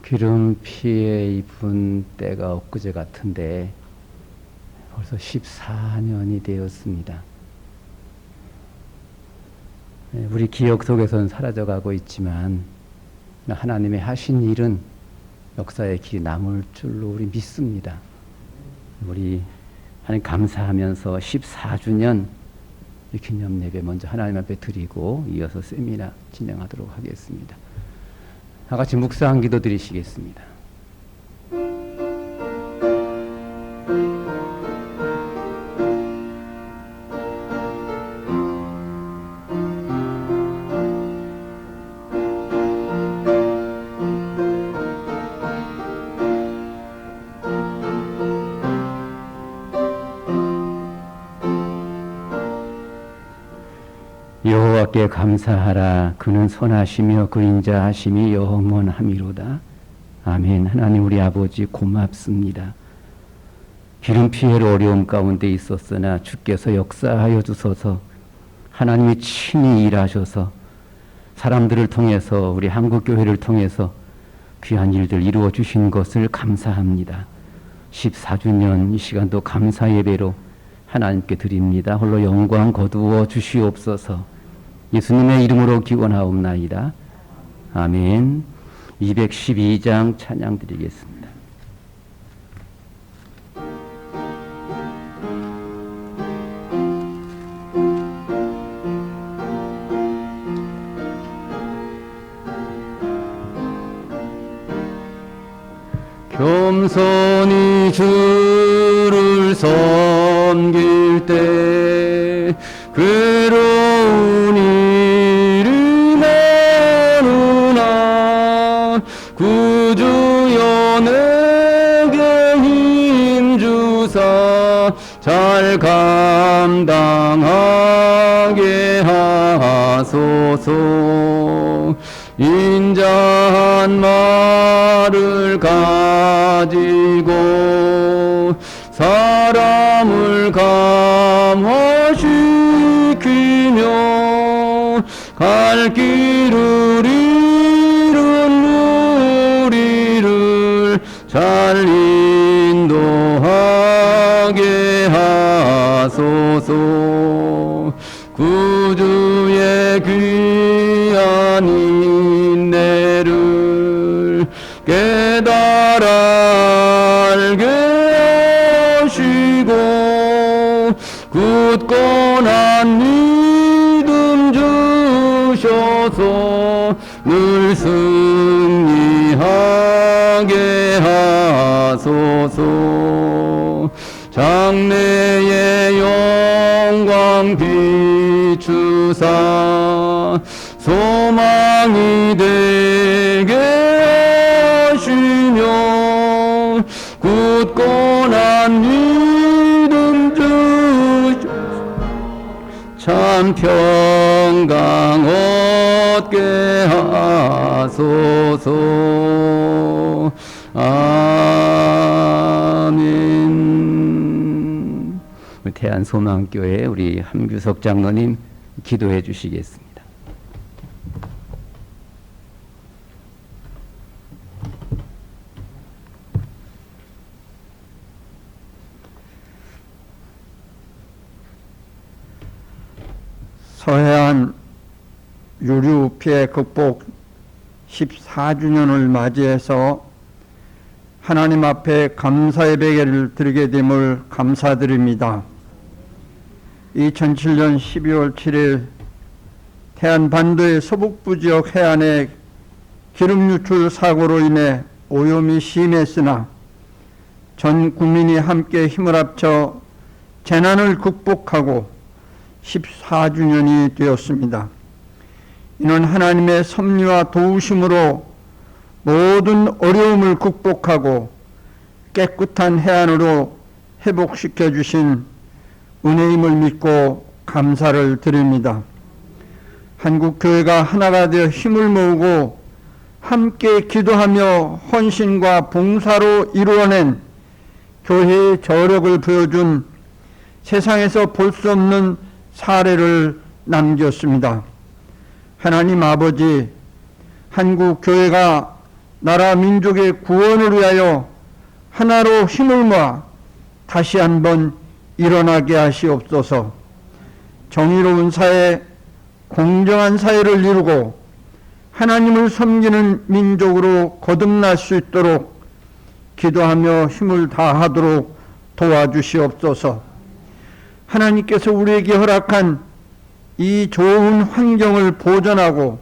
기름 피해 입은 때가 엊그제 같은데 벌써 14년이 되었습니다. 우리 기억 속에서는 사라져가고 있지만 하나님의 하신 일은 역사의 길이 남을 줄로 우리 믿습니다. 우리 하나님 감사하면서 14주년 기념 예배 먼저 하나님 앞에 드리고 이어서 세미나 진행하도록 하겠습니다. 다 같이 묵상 기도 드리시겠습니다. 여호와께 감사하라. 그는 선하시며 그인자하심이 영원함이로다. 아멘. 하나님 우리 아버지 고맙습니다. 기름 피해로 어려움 가운데 있었으나 주께서 역사하여 주소서. 하나님이 친히 일하셔서 사람들을 통해서 우리 한국교회를 통해서 귀한 일들 이루어 주신 것을 감사합니다. 14주년 이 시간도 감사 예배로 하나님께 드립니다. 홀로 영광 거두어 주시옵소서. 예수님의 이름으로 기원하옵나이다. 아멘. 212장 찬양 드리겠습니다. 겸손히 주를 섬길 때 괴로운 일이 많으나 구주여 내게 힘주사 잘 감당하게 하소서. 인자한 말을 가지고 사람을 감화시키며 갈 길을 잃은 우리를 잘 인도하게 하소서. 구주의 귀한 인내를 깨달아 알게 하시고 굳건한 믿음 주셔서 늘 승리하게 하소서. 장래의 영광 비추사 소망이 되게 하시며 굳건한 믿음 주셔서 참 평강 얻게 하소서. 아멘. 대한소망교회 우리 함규석 장로님 기도해 주시겠습니다. 서해안 유류 피해 극복 14주년을 맞이해서 하나님 앞에 감사 예배를 드리게 됨을 감사드립니다. 2007년 12월 7일 태안반도의 서북부 지역 해안에 기름 유출 사고로 인해 오염이 심했으나 전 국민이 함께 힘을 합쳐 재난을 극복하고 14주년이 되었습니다. 이는 하나님의 섭리와 도우심으로 모든 어려움을 극복하고 깨끗한 해안으로 회복시켜 주신 은혜임을 믿고 감사를 드립니다. 한국교회가 하나가 되어 힘을 모으고 함께 기도하며 헌신과 봉사로 이루어낸 교회의 저력을 보여준 세상에서 볼 수 없는 사례를 남겼습니다. 하나님 아버지, 한국교회가 나라 민족의 구원을 위하여 하나로 힘을 모아 다시 한번 일어나게 하시옵소서. 정의로운 사회, 공정한 사회를 이루고 하나님을 섬기는 민족으로 거듭날 수 있도록 기도하며 힘을 다하도록 도와주시옵소서. 하나님께서 우리에게 허락한 이 좋은 환경을 보존하고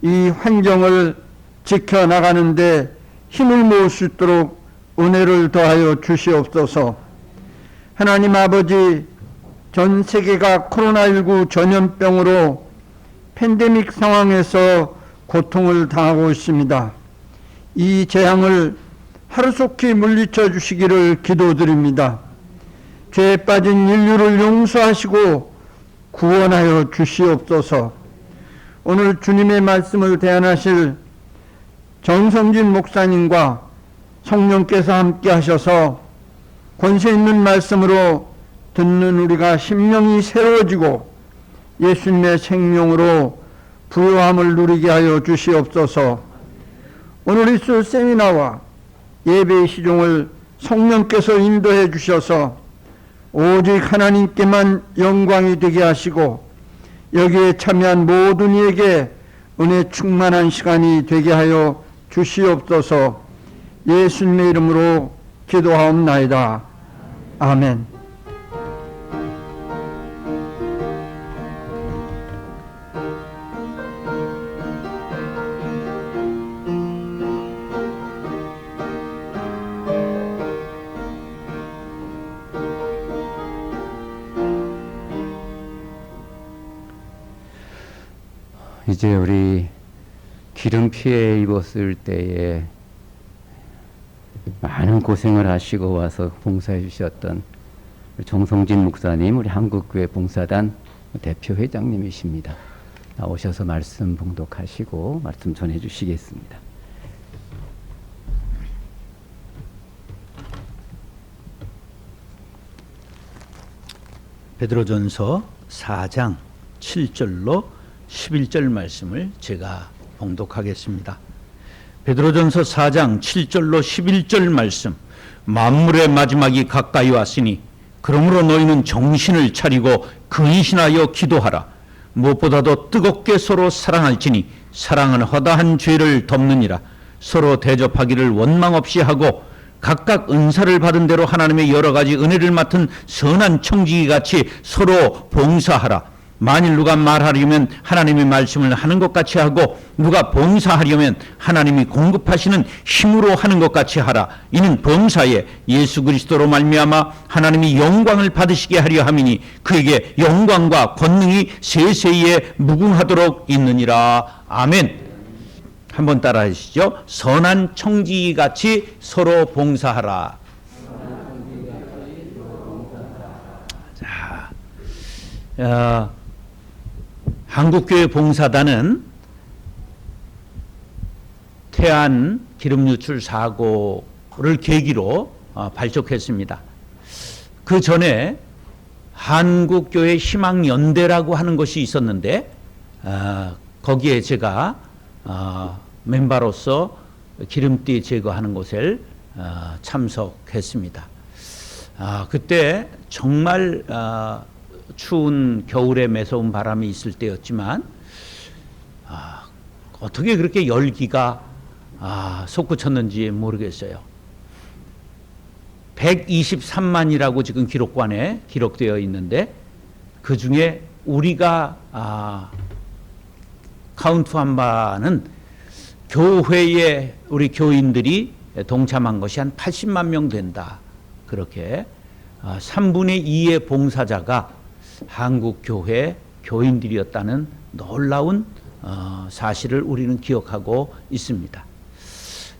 이 환경을 지켜나가는데 힘을 모을 수 있도록 은혜를 더하여 주시옵소서. 하나님 아버지, 전 세계가 코로나19 전염병으로 팬데믹 상황에서 고통을 당하고 있습니다. 이 재앙을 하루속히 물리쳐 주시기를 기도드립니다. 죄에 빠진 인류를 용서하시고 구원하여 주시옵소서. 오늘 주님의 말씀을 대안하실 정성진 목사님과 성령께서 함께 하셔서 권세 있는 말씀으로 듣는 우리가 심령이 새로워지고 예수님의 생명으로 부요함을 누리게 하여 주시옵소서. 오늘 있을 세미나와 예배의 시종을 성령께서 인도해 주셔서 오직 하나님께만 영광이 되게 하시고 여기에 참여한 모든 이에게 은혜 충만한 시간이 되게 하여 주시옵소서. 예수님의 이름으로 기도하옵나이다. 아멘. 이제 우리 기름 피해 입었을 때에 많은 고생을 하시고 와서 봉사해 주셨던 정성진 목사님, 우리 한국교회 봉사단 대표 회장님이십니다. 나오셔서 말씀 봉독하시고 말씀 전해 주시겠습니다. 베드로전서 4장 7절로 11절 말씀을 제가 봉독하겠습니다. 베드로전서 4장 7절로 11절 말씀. 만물의 마지막이 가까이 왔으니 그러므로 너희는 정신을 차리고 근신하여 기도하라. 무엇보다도 뜨겁게 서로 사랑할지니 사랑은 허다한 죄를 덮느니라. 서로 대접하기를 원망 없이 하고 각각 은사를 받은 대로 하나님의 여러 가지 은혜를 맡은 선한 청지기 같이 서로 봉사하라. 만일 누가 말하려면 하나님의 말씀을 하는 것 같이 하고 누가 봉사하려면 하나님이 공급하시는 힘으로 하는 것 같이 하라. 이는 범사에 예수 그리스도로 말미암아 하나님이 영광을 받으시게 하려 함이니 그에게 영광과 권능이 세세에 무궁하도록 있느니라. 아멘. 한번 따라 하시죠. 선한 청지기같이 서로 봉사하라. 자, 한국교회 봉사단은 태안 기름 유출 사고를 계기로 발족했습니다. 그 전에 한국교회 희망연대라고 하는 것이 있었는데 거기에 제가 멤버로서 기름띠 제거하는 곳에 참석했습니다. 그때 정말 추운 겨울에 매서운 바람이 있을 때였지만 어떻게 그렇게 열기가 솟구쳤는지 모르겠어요. 123만이라고 지금 기록관에 기록되어 있는데 그 중에 우리가 카운트한 바는 교회에 우리 교인들이 동참한 것이 한 80만 명 된다. 그렇게 3분의 2의 봉사자가 한국교회 교인들이었다는 놀라운 사실을 우리는 기억하고 있습니다.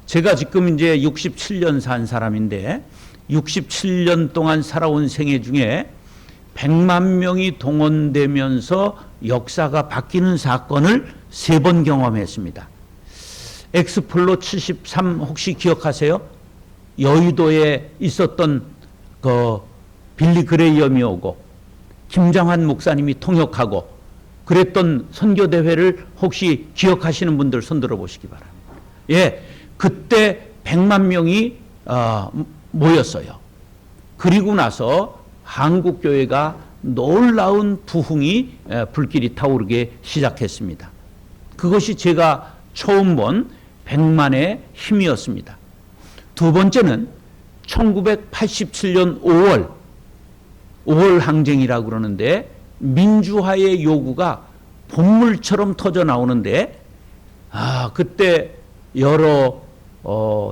제가 지금 이제 67년 산 사람인데 67년 동안 살아온 생애 중에 100만 명이 동원되면서 역사가 바뀌는 사건을 3번 경험했습니다. 엑스플로 73 혹시 기억하세요? 여의도에 있었던 그 빌리 그레이엄이 오고 김장환 목사님이 통역하고 그랬던 선교대회를 혹시 기억하시는 분들 손들어 보시기 바랍니다. 예, 그때 100만 명이 모였어요. 그리고 나서 한국교회가 놀라운 부흥이 불길이 타오르게 시작했습니다. 그것이 제가 처음 본 100만의 힘이었습니다. 두 번째는 1987년 5월 항쟁이라고 그러는데 민주화의 요구가 본물처럼 터져 나오는데 그때 여러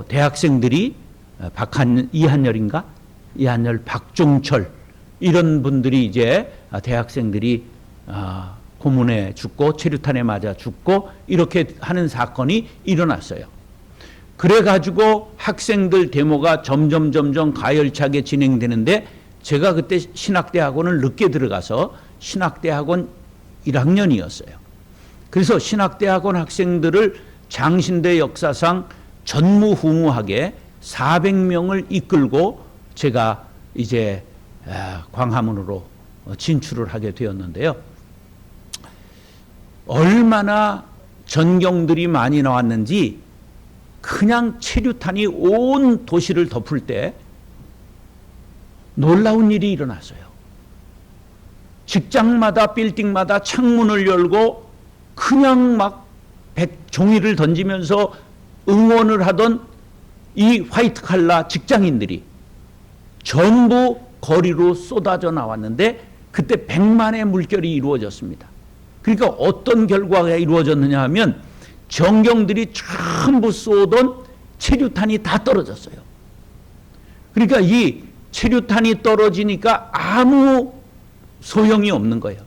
대학생들이 이한열, 박종철 이런 분들이 이제 대학생들이 고문에 죽고 체류탄에 맞아 죽고 이렇게 하는 사건이 일어났어요. 그래가지고 학생들 데모가 점점 가열차게 진행되는데 제가 그때 신학대학원을 늦게 들어가서 신학대학원 1학년이었어요. 그래서 신학대학원 학생들을 장신대 역사상 전무후무하게 400명을 이끌고 제가 이제 광화문으로 진출을 하게 되었는데요. 얼마나 전경들이 많이 나왔는지 그냥 체류탄이 온 도시를 덮을 때 놀라운 일이 일어났어요. 직장마다 빌딩마다 창문을 열고 그냥 막 종이를 던지면서 응원을 하던 이 화이트 칼라 직장인들이 전부 거리로 쏟아져 나왔는데 그때 100만의 물결이 이루어졌습니다. 그러니까 어떤 결과가 이루어졌느냐 하면 정경들이 전부 쏘던 체류탄이 다 떨어졌어요. 그러니까 이 체류탄이 떨어지니까 아무 소용이 없는 거예요.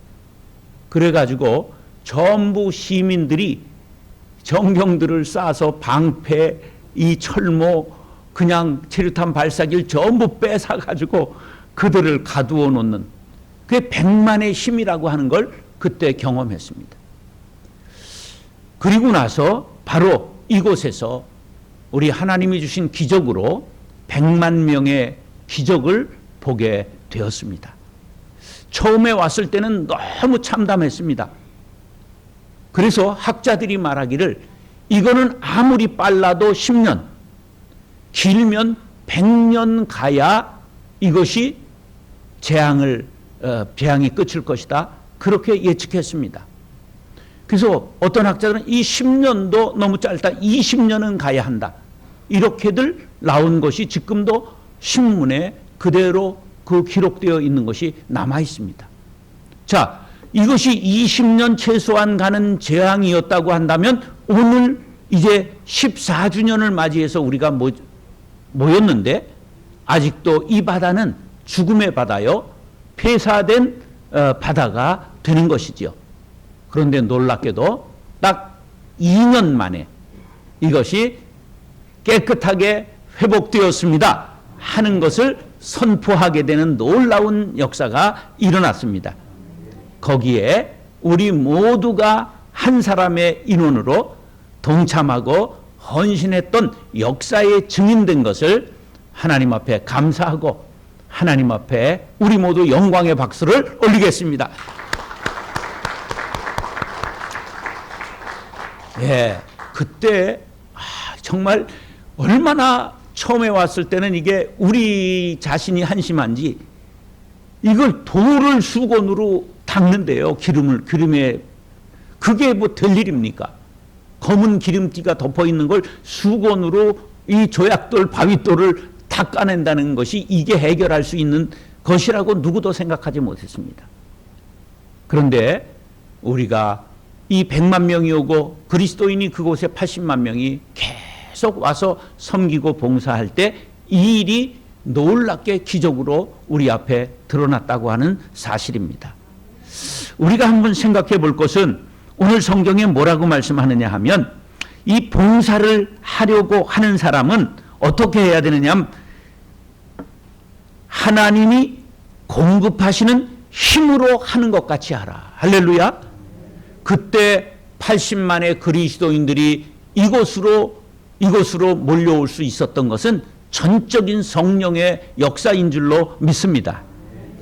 그래가지고 전부 시민들이 정경들을 쏴서 방패, 이 철모, 그냥 체류탄 발사기를 전부 뺏어가지고 그들을 가두어 놓는 그게 100만의 힘이라고 하는 걸 그때 경험했습니다. 그리고 나서 바로 이곳에서 우리 하나님이 주신 기적으로 100만 명의 기적을 보게 되었습니다. 처음에 왔을 때는 너무 참담했습니다. 그래서 학자들이 말하기를 이거는 아무리 빨라도 10년, 길면 100년 가야 이것이 재앙이 끝일 것이다. 그렇게 예측했습니다. 그래서 어떤 학자들은 이 10년도 너무 짧다. 20년은 가야 한다. 이렇게들 나온 것이 지금도 신문에 그대로 그 기록되어 있는 것이 남아 있습니다. 자, 이것이 20년 최소한 가는 재앙이었다고 한다면 오늘 이제 14주년을 맞이해서 우리가 모였는데 아직도 이 바다는 죽음의 바다요, 폐사된 바다가 되는 것이지요. 그런데 놀랍게도 딱 2년 만에 이것이 깨끗하게 회복되었습니다 하는 것을 선포하게 되는 놀라운 역사가 일어났습니다. 거기에 우리 모두가 한 사람의 인원으로 동참하고 헌신했던 역사에 증인된 것을 하나님 앞에 감사하고 하나님 앞에 우리 모두 영광의 박수를 올리겠습니다. 예, 그때 정말 얼마나 처음에 왔을 때는 이게 우리 자신이 한심한지 이걸 돌을 수건으로 닦는데요. 기름에 그게 뭐 될 일입니까? 검은 기름띠가 덮어 있는 걸 수건으로 이 조약돌, 바위돌을 닦아낸다는 것이 이게 해결할 수 있는 것이라고 누구도 생각하지 못했습니다. 그런데 우리가 이 100만 명이 오고 그리스도인이 그곳에 80만 명이 계속 와서 섬기고 봉사할 때 이 일이 놀랍게 기적으로 우리 앞에 드러났다고 하는 사실입니다. 우리가 한번 생각해 볼 것은 오늘 성경에 뭐라고 말씀하느냐 하면 이 봉사를 하려고 하는 사람은 어떻게 해야 되느냐 하면 하나님이 공급하시는 힘으로 하는 것 같이 하라. 할렐루야. 그때 80만의 그리스도인들이 이곳으로 몰려올 수 있었던 것은 전적인 성령의 역사인 줄로 믿습니다.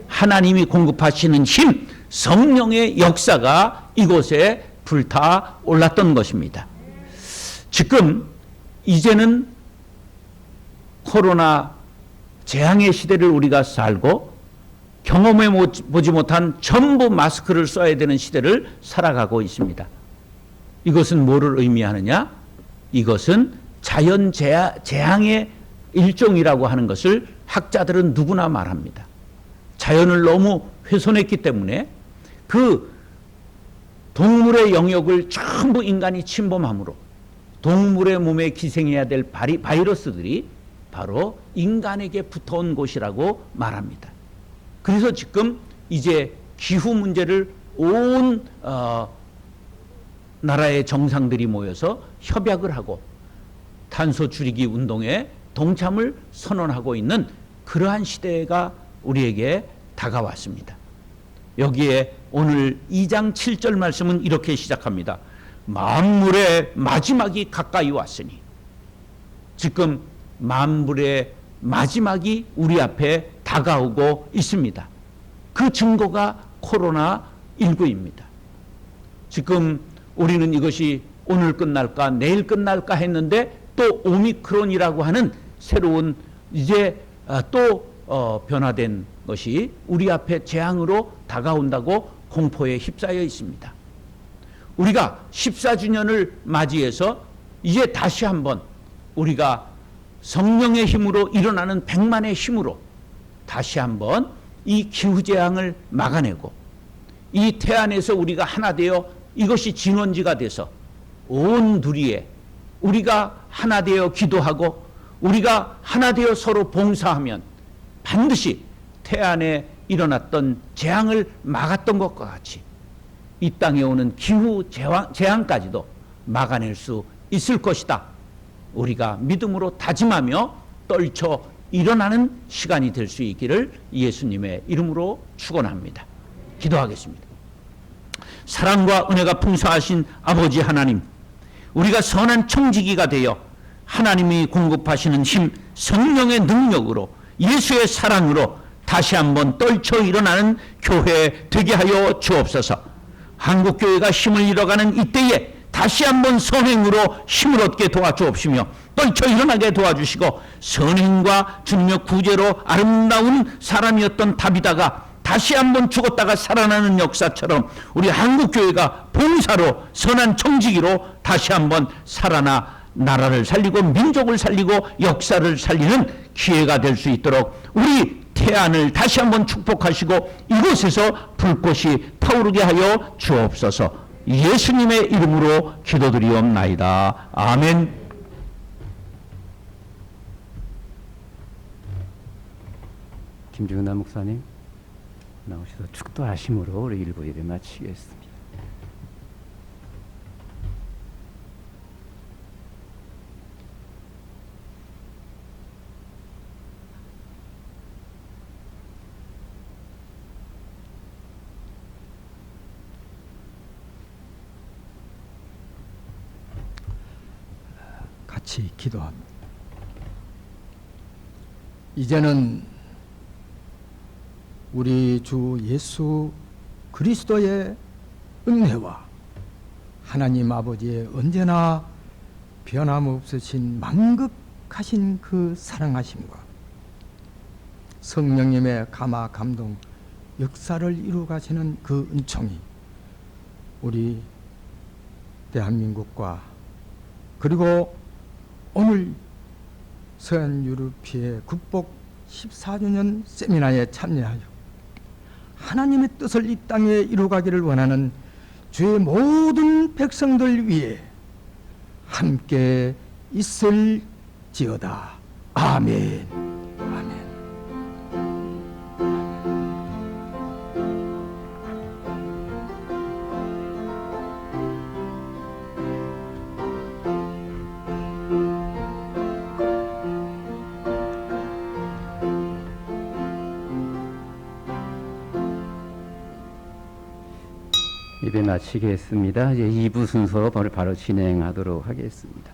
하나님이 공급하시는 힘, 성령의 역사가 이곳에 불타 올랐던 것입니다. 지금 이제는 코로나 재앙의 시대를 우리가 살고 경험해 보지 못한 전부 마스크를 써야 되는 시대를 살아가고 있습니다. 이것은 뭐를 의미하느냐? 이것은 자연 재앙의 일종이라고 하는 것을 학자들은 누구나 말합니다. 자연을 너무 훼손했기 때문에 그 동물의 영역을 전부 인간이 침범함으로 동물의 몸에 기생해야 될 바이러스들이 바로 인간에게 붙어온 곳이라고 말합니다. 그래서 지금 이제 기후 문제를 온 나라의 정상들이 모여서 협약을 하고 탄소 줄이기 운동에 동참을 선언하고 있는 그러한 시대가 우리에게 다가왔습니다. 여기에 오늘 2장 7절 말씀은 이렇게 시작합니다. 만물의 마지막이 가까이 왔으니. 지금 만물의 마지막이 우리 앞에 다가오고 있습니다. 그 증거가 코로나19입니다. 지금 우리는 이것이 오늘 끝날까 내일 끝날까 했는데 또 오미크론이라고 하는 새로운 이제 또 변화된 것이 우리 앞에 재앙으로 다가온다고 공포에 휩싸여 있습니다. 우리가 14주년을 맞이해서 이제 다시 한번 우리가 성령의 힘으로 일어나는 백만의 힘으로 다시 한번 이 기후재앙을 막아내고 이 태안에서 우리가 하나 되어 이것이 진원지가 돼서 온 누리에 우리가 하나 되어 기도하고 우리가 하나 되어 서로 봉사하면 반드시 태안에 일어났던 재앙을 막았던 것과 같이 이 땅에 오는 기후 재앙까지도 막아낼 수 있을 것이다. 우리가 믿음으로 다짐하며 떨쳐 일어나는 시간이 될 수 있기를 예수님의 이름으로 축원합니다. 기도하겠습니다. 사랑과 은혜가 풍성하신 아버지 하나님, 우리가 선한 청지기가 되어 하나님이 공급하시는 힘, 성령의 능력으로 예수의 사랑으로 다시 한번 떨쳐 일어나는 교회 되게 하여 주옵소서. 한국교회가 힘을 잃어가는 이때에 다시 한번 선행으로 힘을 얻게 도와주옵시며 떨쳐 일어나게 도와주시고 선행과 주님의 구제로 아름다운 사람이었던 다비다가 다시 한번 죽었다가 살아나는 역사처럼 우리 한국교회가 봉사로 선한 청지기로 다시 한번 살아나 나라를 살리고 민족을 살리고 역사를 살리는 기회가 될 수 있도록 우리 태안을 다시 한번 축복하시고 이곳에서 불꽃이 타오르게 하여 주옵소서. 예수님의 이름으로 기도드리옵나이다. 아멘. 김중남 목사님 나오셔서 축도하심으로 우리 일부 예배 마치겠습니다. 같이 기도합니다. 이제는 우리 주 예수 그리스도의 은혜와 하나님 아버지의 언제나 변함없으신 만극하신 그 사랑하심과 성령님의 감화 감동 역사를 이루 가시는 그 은총이 우리 대한민국과 그리고 오늘 서한 유럽피해 극복 14주년 세미나에 참여하여 하나님의 뜻을 이 땅에 이루가기를 원하는 주의 모든 백성들 위해 함께 있을지어다. 아멘. 아멘. 예배 마치겠습니다. 이제 2부 순서 바로 진행하도록 하겠습니다.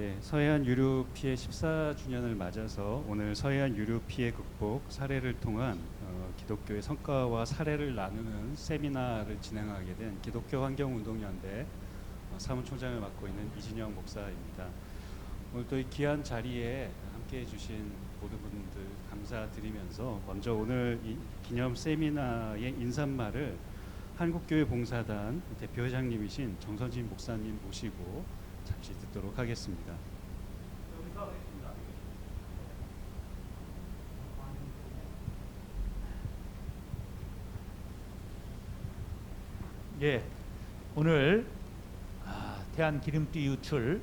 예, 서해안 유류 피해 14주년을 맞아서 오늘 서해안 유류 피해 극복 사례를 통한 기독교의 성과와 사례를 나누는 세미나를 진행하게 된 기독교 환경운동연대 사무총장을 맡고 있는 이진영 목사입니다. 오늘 또 이 귀한 자리에 함께해 주신 모든 분들 감사드리면서 먼저 오늘 이 기념 세미나의 인사말을 한국교회 봉사단 대표회장님이신 정선진 목사님 모시고 잠시 듣도록 하겠습니다. 예, 오늘 태안 기름띠 유출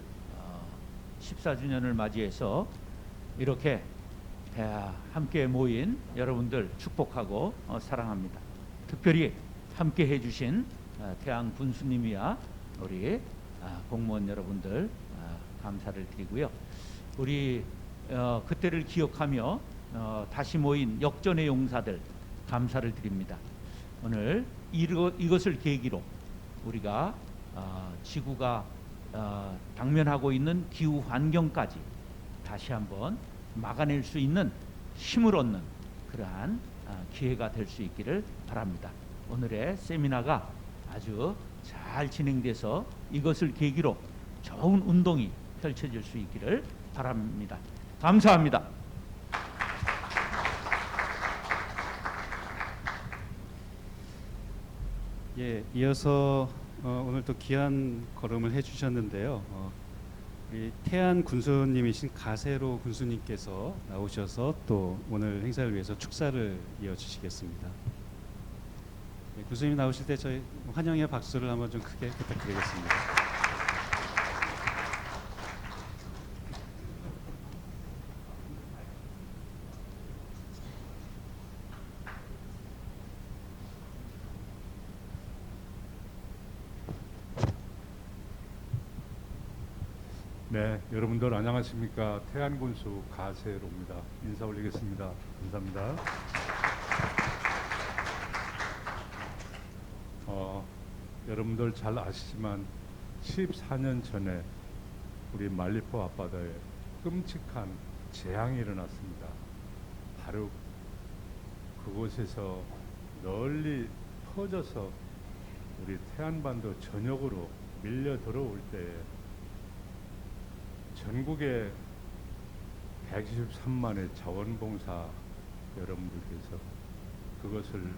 14주년을 맞이해서 이렇게 함께 모인 여러분들 축복하고 사랑합니다. 특별히 함께 해주신 태안 군수님이야 우리 공무원 여러분들 감사를 드리고요. 우리 그때를 기억하며 다시 모인 역전의 용사들 감사를 드립니다. 오늘 이것을 계기로 우리가 지구가 당면하고 있는 기후 환경까지 다시 한번 막아낼 수 있는 힘을 얻는 그러한 기회가 될 수 있기를 바랍니다. 오늘의 세미나가 아주 잘 진행돼서 이것을 계기로 좋은 운동이 펼쳐질 수 있기를 바랍니다. 감사합니다. 예, 이어서 오늘 또 귀한 걸음을 해주셨는데요. 우리 태안 군수님이신 가세로 군수님께서 나오셔서 또 오늘 행사를 위해서 축사를 이어주시겠습니다. 예, 군수님 나오실 때 저희 환영의 박수를 한번 좀 크게 부탁드리겠습니다. 네, 여러분들 안녕하십니까? 태안군수 가세로입니다. 인사 올리겠습니다. 감사합니다. 여러분들 잘 아시지만 14년 전에 우리 말리포 앞바다에 끔찍한 재앙이 일어났습니다. 바로 그곳에서 널리 퍼져서 우리 태안반도 전역으로 밀려 들어올 때에 전국의 123만의 자원봉사 여러분들께서 그것을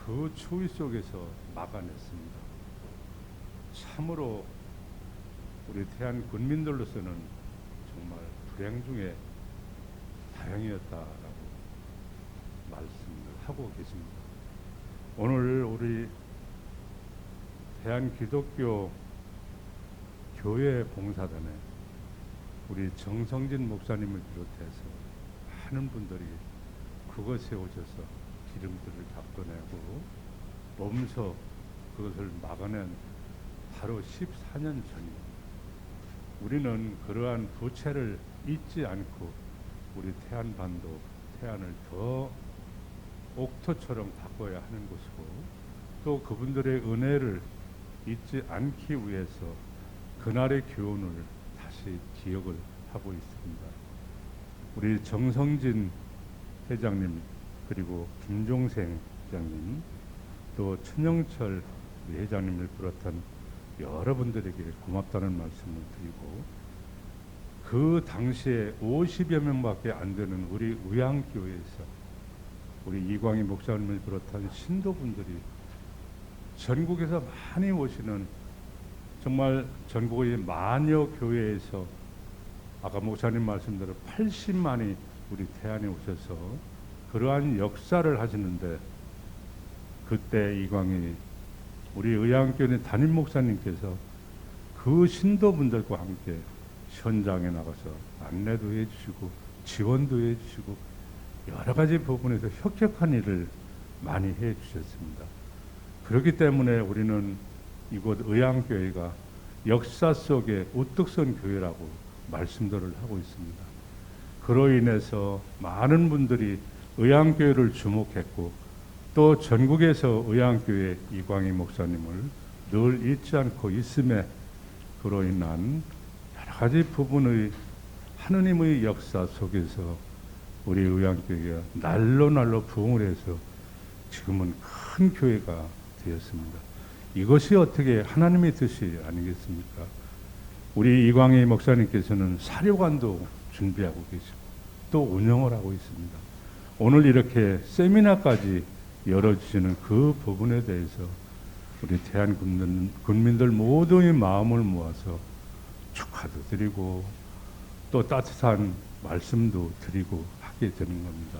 그 추위 속에서 막아냈습니다. 참으로 우리 태안 군민들로서는 정말 불행 중에 다행이었다라고 말씀을 하고 계십니다. 오늘 우리 태안 기독교 교회 봉사단에 우리 정성진 목사님을 비롯해서 많은 분들이 그것에 오셔서 기름들을 닦아내고 몸소 그것을 막아낸 바로 14년 전입니다. 우리는 그러한 부채를 잊지 않고 우리 태안반도 태안을 더 옥토처럼 바꿔야 하는 것이고 또 그분들의 은혜를 잊지 않기 위해서 그날의 교훈을 다시 기억을 하고 있습니다. 우리 정성진 회장님 그리고 김종생 회장님 또 천영철 회장님을 비롯한 여러분들에게 고맙다는 말씀을 드리고 그 당시에 50여 명밖에 안 되는 우리 의향교회에서 우리 이광희 목사님을 비롯한 신도분들이 전국에서 많이 오시는 정말 전국의 만여 교회에서 아까 목사님 말씀대로 80만이 우리 태안에 오셔서 그러한 역사를 하시는데 그때 이광희 우리 의향교회 담임 목사님께서 그 신도분들과 함께 현장에 나가서 안내도 해주시고 지원도 해주시고 여러 가지 부분에서 혁혁한 일을 많이 해주셨습니다. 그렇기 때문에 우리는 이곳 의향교회가 역사 속의 우뚝선 교회라고 말씀들을 하고 있습니다. 그로 인해서 많은 분들이 의향교회를 주목했고 또 전국에서 의향교회 이광희 목사님을 늘 잊지 않고 있음에 그로 인한 여러 여러 가지 부분의 하느님의 역사 속에서 우리 의향교회가 날로 부흥을 해서 지금은 큰 교회가 되었습니다. 이것이 어떻게 하나님의 뜻이 아니겠습니까? 우리 이광희 목사님께서는 사료관도 준비하고 계시고 또 운영을 하고 있습니다. 오늘 이렇게 세미나까지 열어주시는 그 부분에 대해서 우리 대한국민들 모두의 마음을 모아서 축하도 드리고 또 따뜻한 말씀도 드리고 하게 되는 겁니다.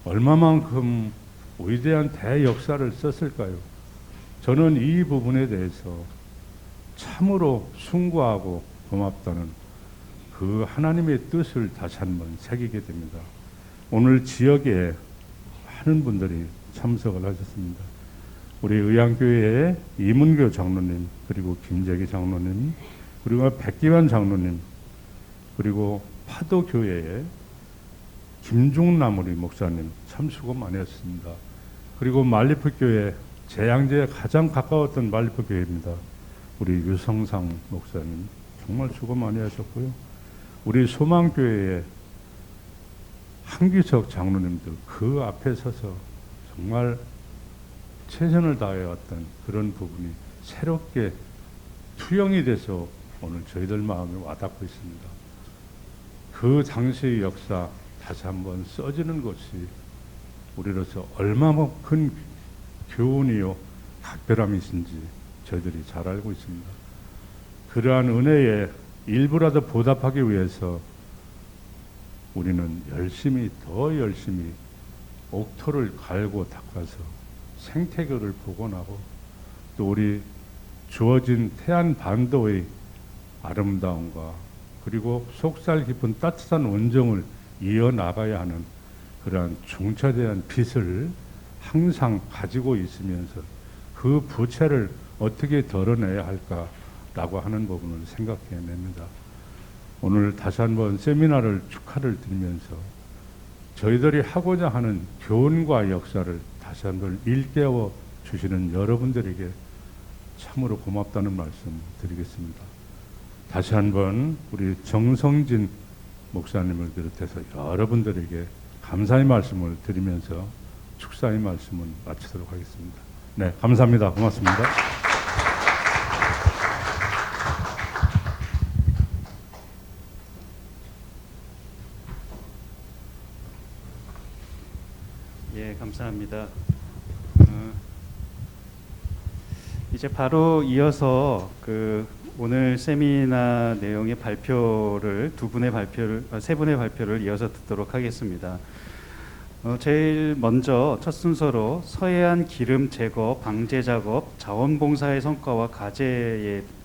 얼마만큼 위대한 대역사를 썼을까요? 저는 이 부분에 대해서 참으로 숭고하고 고맙다는 그 하나님의 뜻을 다시 한번 새기게 됩니다. 오늘 지역에 많은 분들이 참석을 하셨습니다. 우리 의향교회의 이문교 장로님, 그리고 김재기 장로님, 그리고 백기환 장로님, 그리고 파도교회의 김중남 우리 목사님 참 수고 많이 했습니다. 그리고 말리포교회 재앙제에 가장 가까웠던 말리포교회입니다. 우리 유성상 목사님 정말 수고 많이 하셨고요. 우리 소망교회의 한규석 장로님도 그 앞에 서서 정말 최선을 다해왔던 그런 부분이 새롭게 투영이 돼서 오늘 저희들 마음에 와닿고 있습니다. 그 당시의 역사 다시 한번 써지는 것이 우리로서 얼마나 큰 교훈이요 각별함이신지 저희들이 잘 알고 있습니다. 그러한 은혜에 일부라도 보답하기 위해서 우리는 더 열심히 옥토를 갈고 닦아서 생태교를 복원하고 또 우리 주어진 태안 반도의 아름다움과 그리고 속살 깊은 따뜻한 원정을 이어나가야 하는 그러한 중차대한 빛을 항상 가지고 있으면서 그 부채를 어떻게 덜어내야 할까라고 하는 부분을 생각해냅니다. 오늘 다시 한번 세미나를 축하를 드리면서 저희들이 하고자 하는 교훈과 역사를 다시 한번 일깨워 주시는 여러분들에게 참으로 고맙다는 말씀 드리겠습니다. 다시 한번 우리 정성진 목사님을 비롯해서 여러분들에게 감사의 말씀을 드리면서 축사의 말씀을 마치도록 하겠습니다. 네, 감사합니다. 고맙습니다. 예, 감사합니다. 이제 바로 이어서 오늘 세미나 내용의 발표를 세 분의 발표를 이어서 듣도록 하겠습니다. 제일 먼저 첫 순서로 서해안 기름 제거 방제 작업 자원봉사의 성과와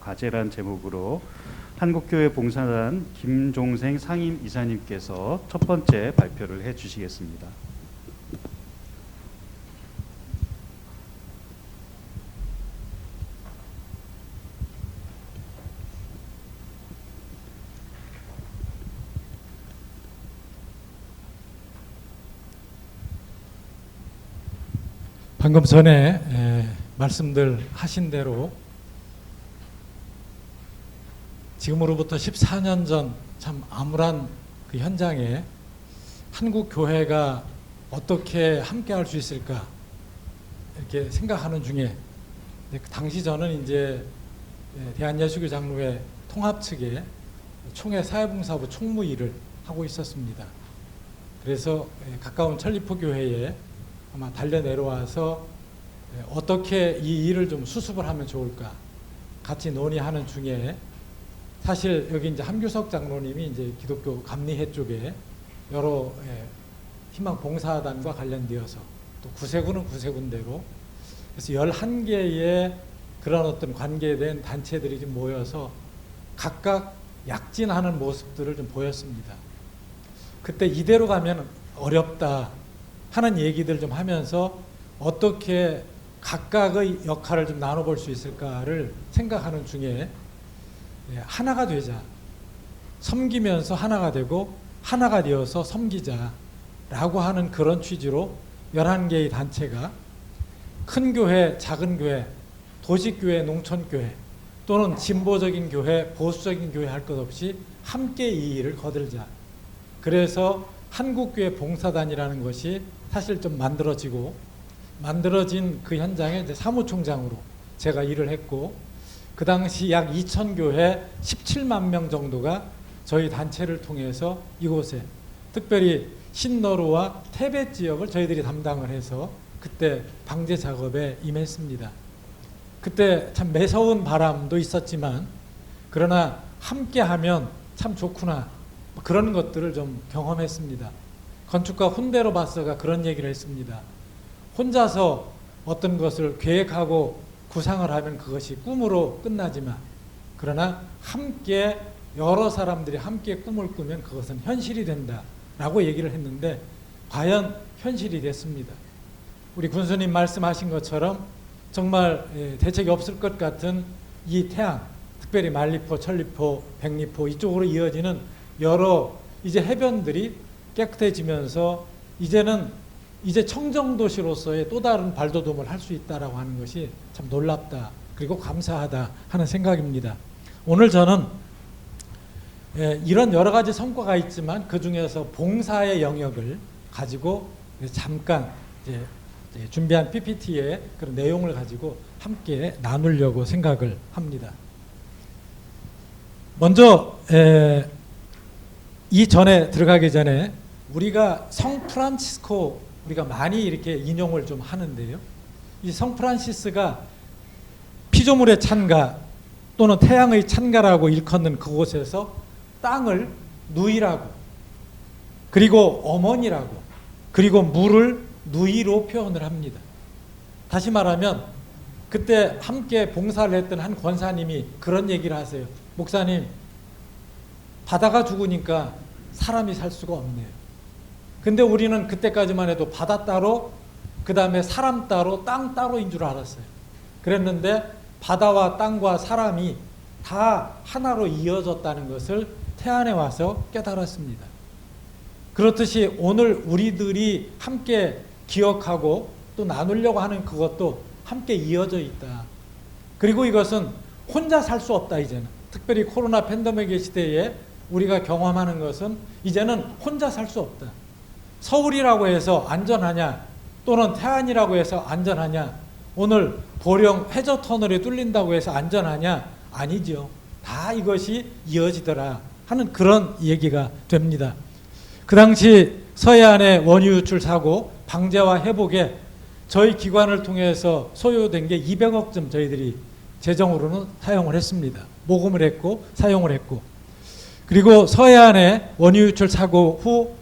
과제란 제목으로 한국교회 봉사단 김종생 상임 이사님께서 첫 번째 발표를 해주시겠습니다. 방금 전에 말씀들 하신 대로 지금으로부터 14년 전 참 암울한 그 현장에 한국 교회가 어떻게 함께 할 수 있을까 이렇게 생각하는 중에 당시 저는 이제 대한예수교 장로회 통합 측에 총회 사회봉사부 총무 일을 하고 있었습니다. 그래서 가까운 천리포 교회에 아마 달려 내려와서 어떻게 이 일을 좀 수습을 하면 좋을까 같이 논의하는 중에 사실 여기 이제 함규석 장로님이 이제 기독교 감리회 쪽에 여러 희망 봉사단과 관련되어서 또 구세군은 구세군대로 그래서 11개의 그런 어떤 관계된 단체들이 좀 모여서 각각 약진하는 모습들을 좀 보였습니다. 그때 이대로 가면 어렵다 하는 얘기들 좀 하면서 어떻게 각각의 역할을 좀 나눠볼 수 있을까를 생각하는 중에 하나가 되자, 섬기면서 하나가 되고 하나가 되어서 섬기자라고 하는 그런 취지로 11개의 단체가 큰 교회, 작은 교회, 도시교회, 농촌교회 또는 진보적인 교회, 보수적인 교회 할 것 없이 함께 이 일을 거들자. 그래서 한국교회 봉사단이라는 것이 사실 좀 만들어진 그 현장에 이제 사무총장으로 제가 일을 했고, 그 당시 약 2,000교회 17만 명 정도가 저희 단체를 통해서 이곳에 특별히 신너루와 태백 지역을 저희들이 담당을 해서 그때 방제 작업에 임했습니다. 그때 참 매서운 바람도 있었지만 그러나 함께하면 참 좋구나, 그런 것들을 좀 경험했습니다. 건축가 훈데로 바서가 그런 얘기를 했습니다. 혼자서 어떤 것을 계획하고 구상을 하면 그것이 꿈으로 끝나지만, 그러나 함께 여러 사람들이 함께 꿈을 꾸면 그것은 현실이 된다라고 얘기를 했는데 과연 현실이 됐습니다. 우리 군수님 말씀하신 것처럼 정말 대책이 없을 것 같은 이 태안, 특별히 만리포, 천리포, 백리포 이쪽으로 이어지는 여러 이제 해변들이 깨끗해지면서 이제 청정도시로서의 또 다른 발돋움을 할 수 있다라고 하는 것이 참 놀랍다, 그리고 감사하다 하는 생각입니다. 오늘 저는 이런 여러 가지 성과가 있지만 그 중에서 봉사의 영역을 가지고 잠깐 이제 준비한 PPT의 그런 내용을 가지고 함께 나누려고 생각을 합니다. 먼저 이전에 들어가기 전에 우리가 성 프란치스코 우리가 많이 이렇게 인용을 좀 하는데요. 이 성 프란시스가 피조물의 찬가 또는 태양의 찬가라고 일컫는 그곳에서 땅을 누이라고, 그리고 어머니라고, 그리고 물을 누이로 표현을 합니다. 다시 말하면 그때 함께 봉사를 했던 한 권사님이 그런 얘기를 하세요. 목사님, 바다가 죽으니까 사람이 살 수가 없네요. 근데 우리는 그때까지만 해도 바다 따로, 그 다음에 사람 따로, 땅 따로인 줄 알았어요. 그랬는데 바다와 땅과 사람이 다 하나로 이어졌다는 것을 태안에 와서 깨달았습니다. 그렇듯이 오늘 우리들이 함께 기억하고 또 나누려고 하는 그것도 함께 이어져 있다. 그리고 이것은 혼자 살 수 없다. 이제는 특별히 코로나 팬데믹의 시대에 우리가 경험하는 것은 이제는 혼자 살 수 없다. 서울이라고 해서 안전하냐, 또는 태안이라고 해서 안전하냐, 오늘 보령 해저 터널이 뚫린다고 해서 안전하냐, 아니죠. 다 이것이 이어지더라 하는 그런 얘기가 됩니다. 그 당시 서해안의 원유 유출 사고 방제와 회복에 저희 기관을 통해서 소요된 게 200억쯤 저희들이 재정으로는 사용을 했습니다. 모금을 했고 사용을 했고, 그리고 서해안의 원유 유출 사고 후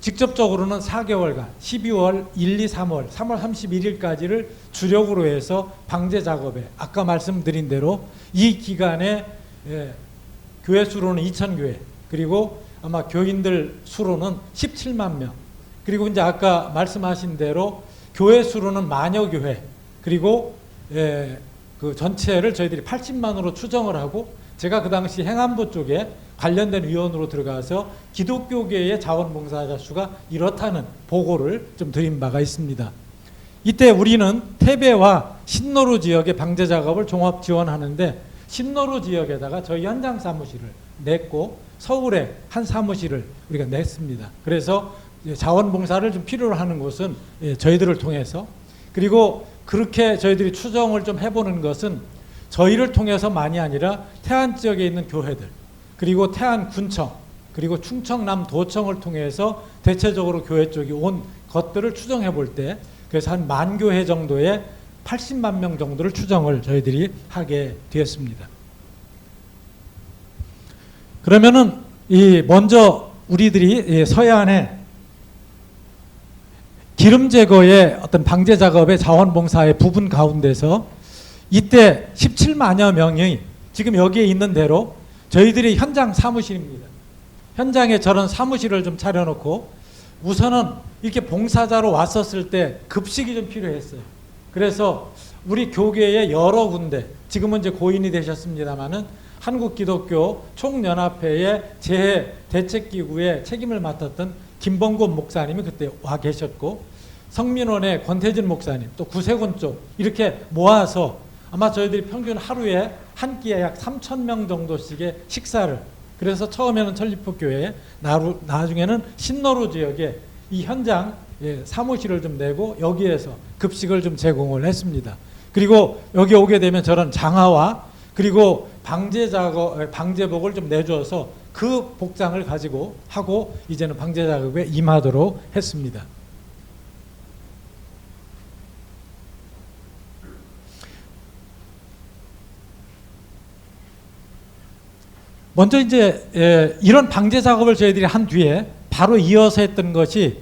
직접적으로는 4개월간 12월 1, 2, 3월 31일까지를 주력으로 해서 방제 작업에, 아까 말씀드린 대로 이 기간에 교회 수로는 2,000교회, 그리고 아마 교인들 수로는 17만 명, 그리고 이제 아까 말씀하신 대로 교회 수로는 만여 교회, 그리고 그 전체를 저희들이 80만으로 추정을 하고, 제가 그 당시 행안부 쪽에 관련된 위원으로 들어가서 기독교계의 자원봉사자 수가 이렇다는 보고를 좀 드린 바가 있습니다. 이때 우리는 태배와 신노루 지역의 방제 작업을 종합 지원하는데, 신노루 지역에다가 저희 현장 사무실을 냈고 서울에 한 사무실을 우리가 냈습니다. 그래서 자원봉사를 좀 필요로 하는 곳은 저희들을 통해서, 그리고 그렇게 저희들이 추정을 좀 해보는 것은 저희를 통해서만이 아니라 태안 지역에 있는 교회들, 그리고 태안 군청, 그리고 충청남 도청을 통해서 대체적으로 교회 쪽이 온 것들을 추정해 볼 때, 그래서 한 10,000교회 정도의 80만 명 정도를 추정을 저희들이 하게 되었습니다. 그러면은 먼저 우리들이 서해안에 기름 제거의 어떤 방제 작업의 자원봉사의 부분 가운데서 이때 17만여 명이 지금 여기에 있는 대로 저희들이 현장 사무실입니다. 현장에 저런 사무실을 좀 차려놓고, 우선은 이렇게 봉사자로 왔었을 때 급식이 좀 필요했어요. 그래서 우리 교계의 여러 군데, 지금은 이제 고인이 되셨습니다마는 한국기독교 총연합회의 재해 대책기구의 책임을 맡았던 김범곤 목사님이 그때 와 계셨고, 성민원의 권태진 목사님, 또 구세군 쪽 이렇게 모아서 아마 저희들이 평균 하루에 한 끼에 약 3,000명 정도씩의 식사를, 그래서 처음에는 천리포교회, 나중에는 신노루 지역에 이 현장 사무실을 좀 내고 여기에서 급식을 좀 제공을 했습니다. 그리고 여기 오게 되면 저런 장화와 그리고 방제복을 좀 내줘서 그 복장을 가지고 하고 이제는 방제 작업에 임하도록 했습니다. 먼저 이제 이런 방제 작업을 저희들이 한 뒤에 바로 이어서 했던 것이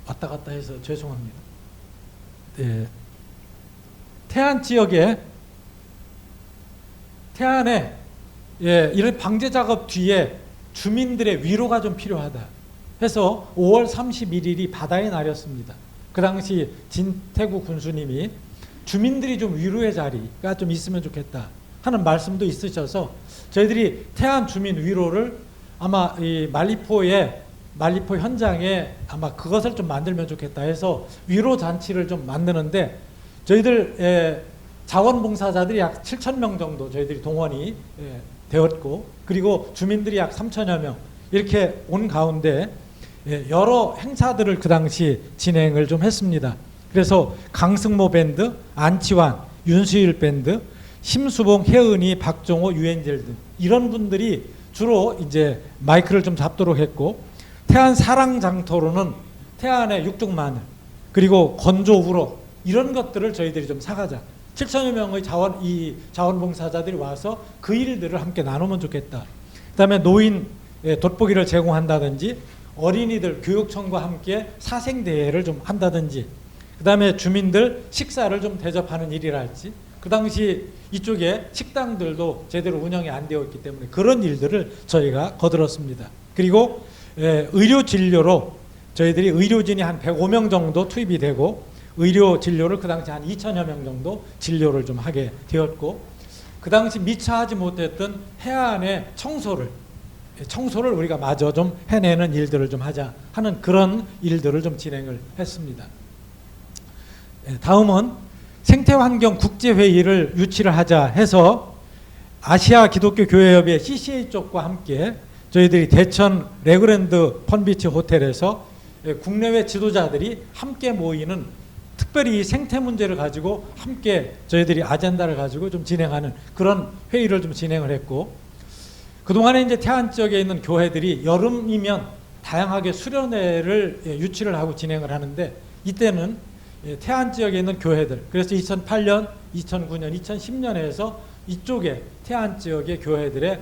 왔다 갔다 해서 죄송합니다. 태안 지역에 태안에 이런 방제 작업 뒤에 주민들의 위로가 좀 필요하다 해서 5월 31일이 바다의 날이었습니다. 그 당시 진태구 군수님이 주민들이 좀 위로의 자리가 좀 있으면 좋겠다 하는 말씀도 있으셔서 저희들이 태안 주민 위로를 아마 이 말리포 현장에 아마 그것을 좀 만들면 좋겠다 해서 위로 잔치를 좀 만드는데 저희들 자원봉사자들이 약 7,000명 정도 저희들이 동원이 되었고 그리고 주민들이 약 3,000여 명 이렇게 온 가운데 여러 행사들을 그 당시 진행을 좀 했습니다. 그래서 강승모 밴드, 안치환, 윤수일 밴드, 심수봉, 혜은이, 박종호, 유엔젤 등 이런 분들이 주로 이제 마이크를 좀 잡도록 했고 태안 사랑장터로는 태안의 육중마늘 그리고 건조 우럭 이런 것들을 저희들이 좀 사가자. 7,000여 명의 자원봉사자들이 와서 그 일들을 함께 나누면 좋겠다. 그다음에 노인 돋보기를 제공한다든지 어린이들 교육청과 함께 사생대회를 좀 한다든지 그다음에 주민들 식사를 좀 대접하는 일이랄지 그 당시 이쪽에 식당들도 제대로 운영이 안 되어 있기 때문에 그런 일들을 저희가 거들었습니다. 그리고 의료 진료로 저희들이 의료진이 한 105명 정도 투입이 되고 의료 진료를 그 당시 한 2,000여 명 정도 진료를 좀 하게 되었고 그 당시 미처 하지 못했던 해안의 청소를 우리가 마저 좀 해내는 일들을 좀 하자 하는 그런 일들을 좀 진행을 했습니다. 다음은 생태환경 국제회의를 유치를 하자 해서 아시아 기독교 교회협의 CCA 쪽과 함께 저희들이 대천 레그랜드 펀비치 호텔에서 국내외 지도자들이 함께 모이는 특별히 생태 문제를 가지고 함께 저희들이 아젠다를 가지고 좀 진행하는 그런 회의를 좀 진행을 했고 그동안에 이제 태안 지역에 있는 교회들이 여름이면 다양하게 수련회를 유치를 하고 진행을 하는데 이때는 태안 지역에 있는 교회들 그래서 2008년, 2009년, 2010년에서 이쪽에 태안 지역의 교회들에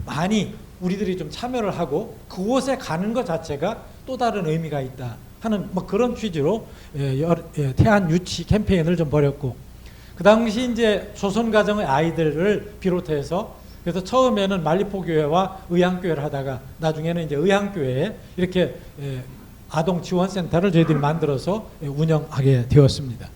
많이 우리들이 좀 참여를 하고 그곳에 가는 것 자체가 또 다른 의미가 있다 하는 뭐 그런 취지로 태안 유치 캠페인을 좀 벌였고 그 당시 이제 조선가정의 아이들을 비롯해서 그래서 처음에는 말리포교회와 의향교회를 하다가 나중에는 이제 의향교회에 이렇게 아동 지원센터를 저희들이 만들어서 운영하게 되었습니다.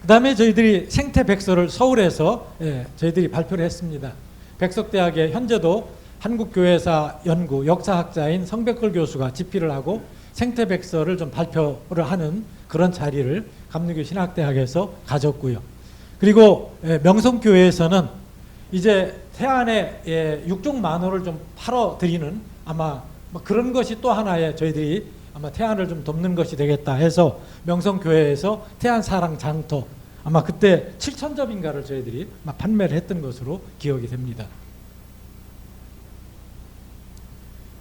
그 다음에 저희들이 생태백서를 서울에서 저희들이 발표를 했습니다. 백석대학에 현재도 한국교회사 연구 역사학자인 성백걸 교수가 집필을 하고 생태백서를 좀 발표를 하는 그런 자리를 감리교 신학대학에서 가졌고요. 그리고 명성교회에서는 이제 태안에 육종만호를 좀 팔아드리는 아마 뭐 그런 것이 또 하나의 저희들이 아마 태안을 좀 돕는 것이 되겠다 해서 명성교회에서 태안 사랑 장터 아마 그때 7,000접인가를 저희들이 판매를 했던 것으로 기억이 됩니다.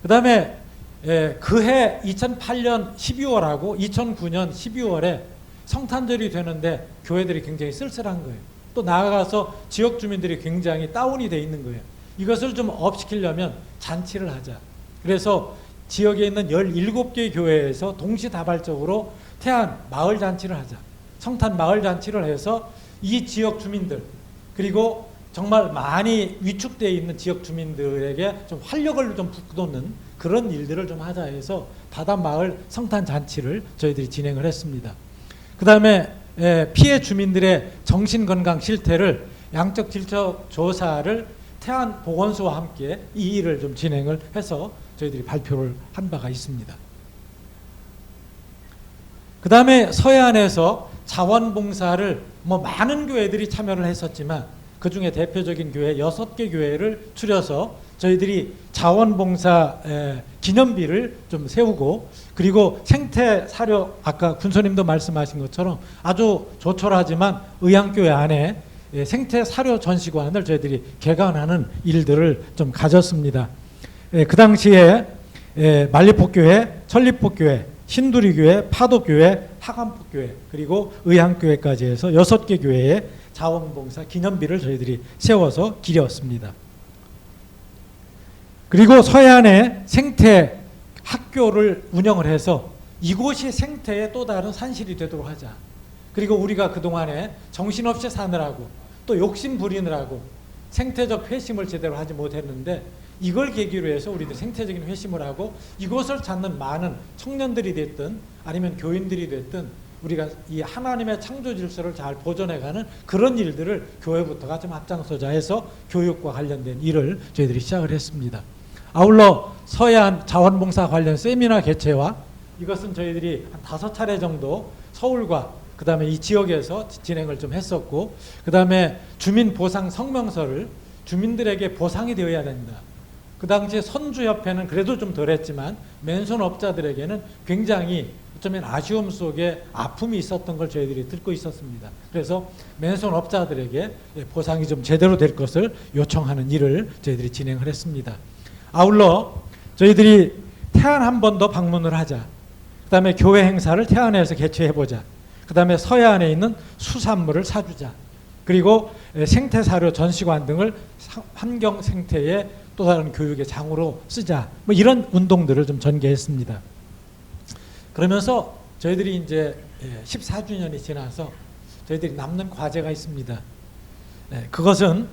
그 다음에 그해 2008년 12월하고 2009년 12월에 성탄절이 되는데 교회들이 굉장히 쓸쓸한 거예요. 또 나아가서 지역 주민들이 굉장히 다운이 돼 있는 거예요. 이것을 좀 업시키려면 잔치를 하자. 그래서 지역에 있는 17개의 교회에서 동시다발적으로 태안 마을 잔치를 하자. 성탄 마을 잔치를 해서 이 지역 주민들 그리고 정말 많이 위축되어 있는 지역 주민들에게 좀 활력을 좀 북돋는 그런 일들을 좀 하자 해서 바닷마을 성탄 잔치를 저희들이 진행을 했습니다. 그 다음에 피해 주민들의 정신건강 실태를 양적 질적 조사를 태안 보건소와 함께 이 일을 좀 진행을 해서 저희들이 발표를 한 바가 있습니다. 그 다음에 서해안에서 자원봉사를 뭐 많은 교회들이 참여를 했었지만 그 중에 대표적인 교회 6개 교회를 추려서 저희들이 자원봉사 기념비를 좀 세우고, 그리고 생태사료, 아까 군소님도 말씀하신 것처럼 아주 조촐하지만 의향교회 안에 생태사료 전시관을 저희들이 개관하는 일들을 좀 가졌습니다. 그 당시에 만리폭교회, 천리폭교회, 신두리교회, 파도교회, 하간폭교회, 그리고 의향교회까지 해서 6개 교회의 자원봉사 기념비를 저희들이 세워서 기렸습니다. 그리고 서해안에 생태 학교를 운영을 해서 이곳이 생태의 또 다른 산실이 되도록 하자. 그리고 우리가 그동안에 정신없이 사느라고 또 욕심 부리느라고 생태적 회심을 제대로 하지 못했는데, 이걸 계기로 해서 우리들 생태적인 회심을 하고 이곳을 찾는 많은 청년들이 됐든 아니면 교인들이 됐든 우리가 이 하나님의 창조 질서를 잘 보존해가는 그런 일들을 교회부터가 좀 앞장서자 해서 교육과 관련된 일을 저희들이 시작을 했습니다. 아울러 서해안 자원봉사 관련 세미나 개최와, 이것은 저희들이 한 5차례 정도 서울과 그 다음에 이 지역에서 진행을 좀 했었고, 그 다음에 주민보상 성명서를 주민들에게 보상이 되어야 된다. 그 당시에 선주협회는 그래도 좀 덜했지만 맨손업자들에게는 굉장히 어쩌면 아쉬움 속에 아픔이 있었던 걸 저희들이 듣고 있었습니다. 그래서 맨손업자들에게 보상이 좀 제대로 될 것을 요청하는 일을 저희들이 진행을 했습니다. 아울러 저희들이 태안 한 번 더 방문을 하자. 그 다음에 교회 행사를 태안에서 개최해보자. 그 다음에 서해안에 있는 수산물을 사주자. 그리고 생태사료 전시관 등을 환경 생태의 또 다른 교육의 장으로 쓰자. 뭐 이런 운동들을 좀 전개했습니다. 그러면서 저희들이 이제 14주년이 지나서 저희들이 남는 과제가 있습니다. 그것은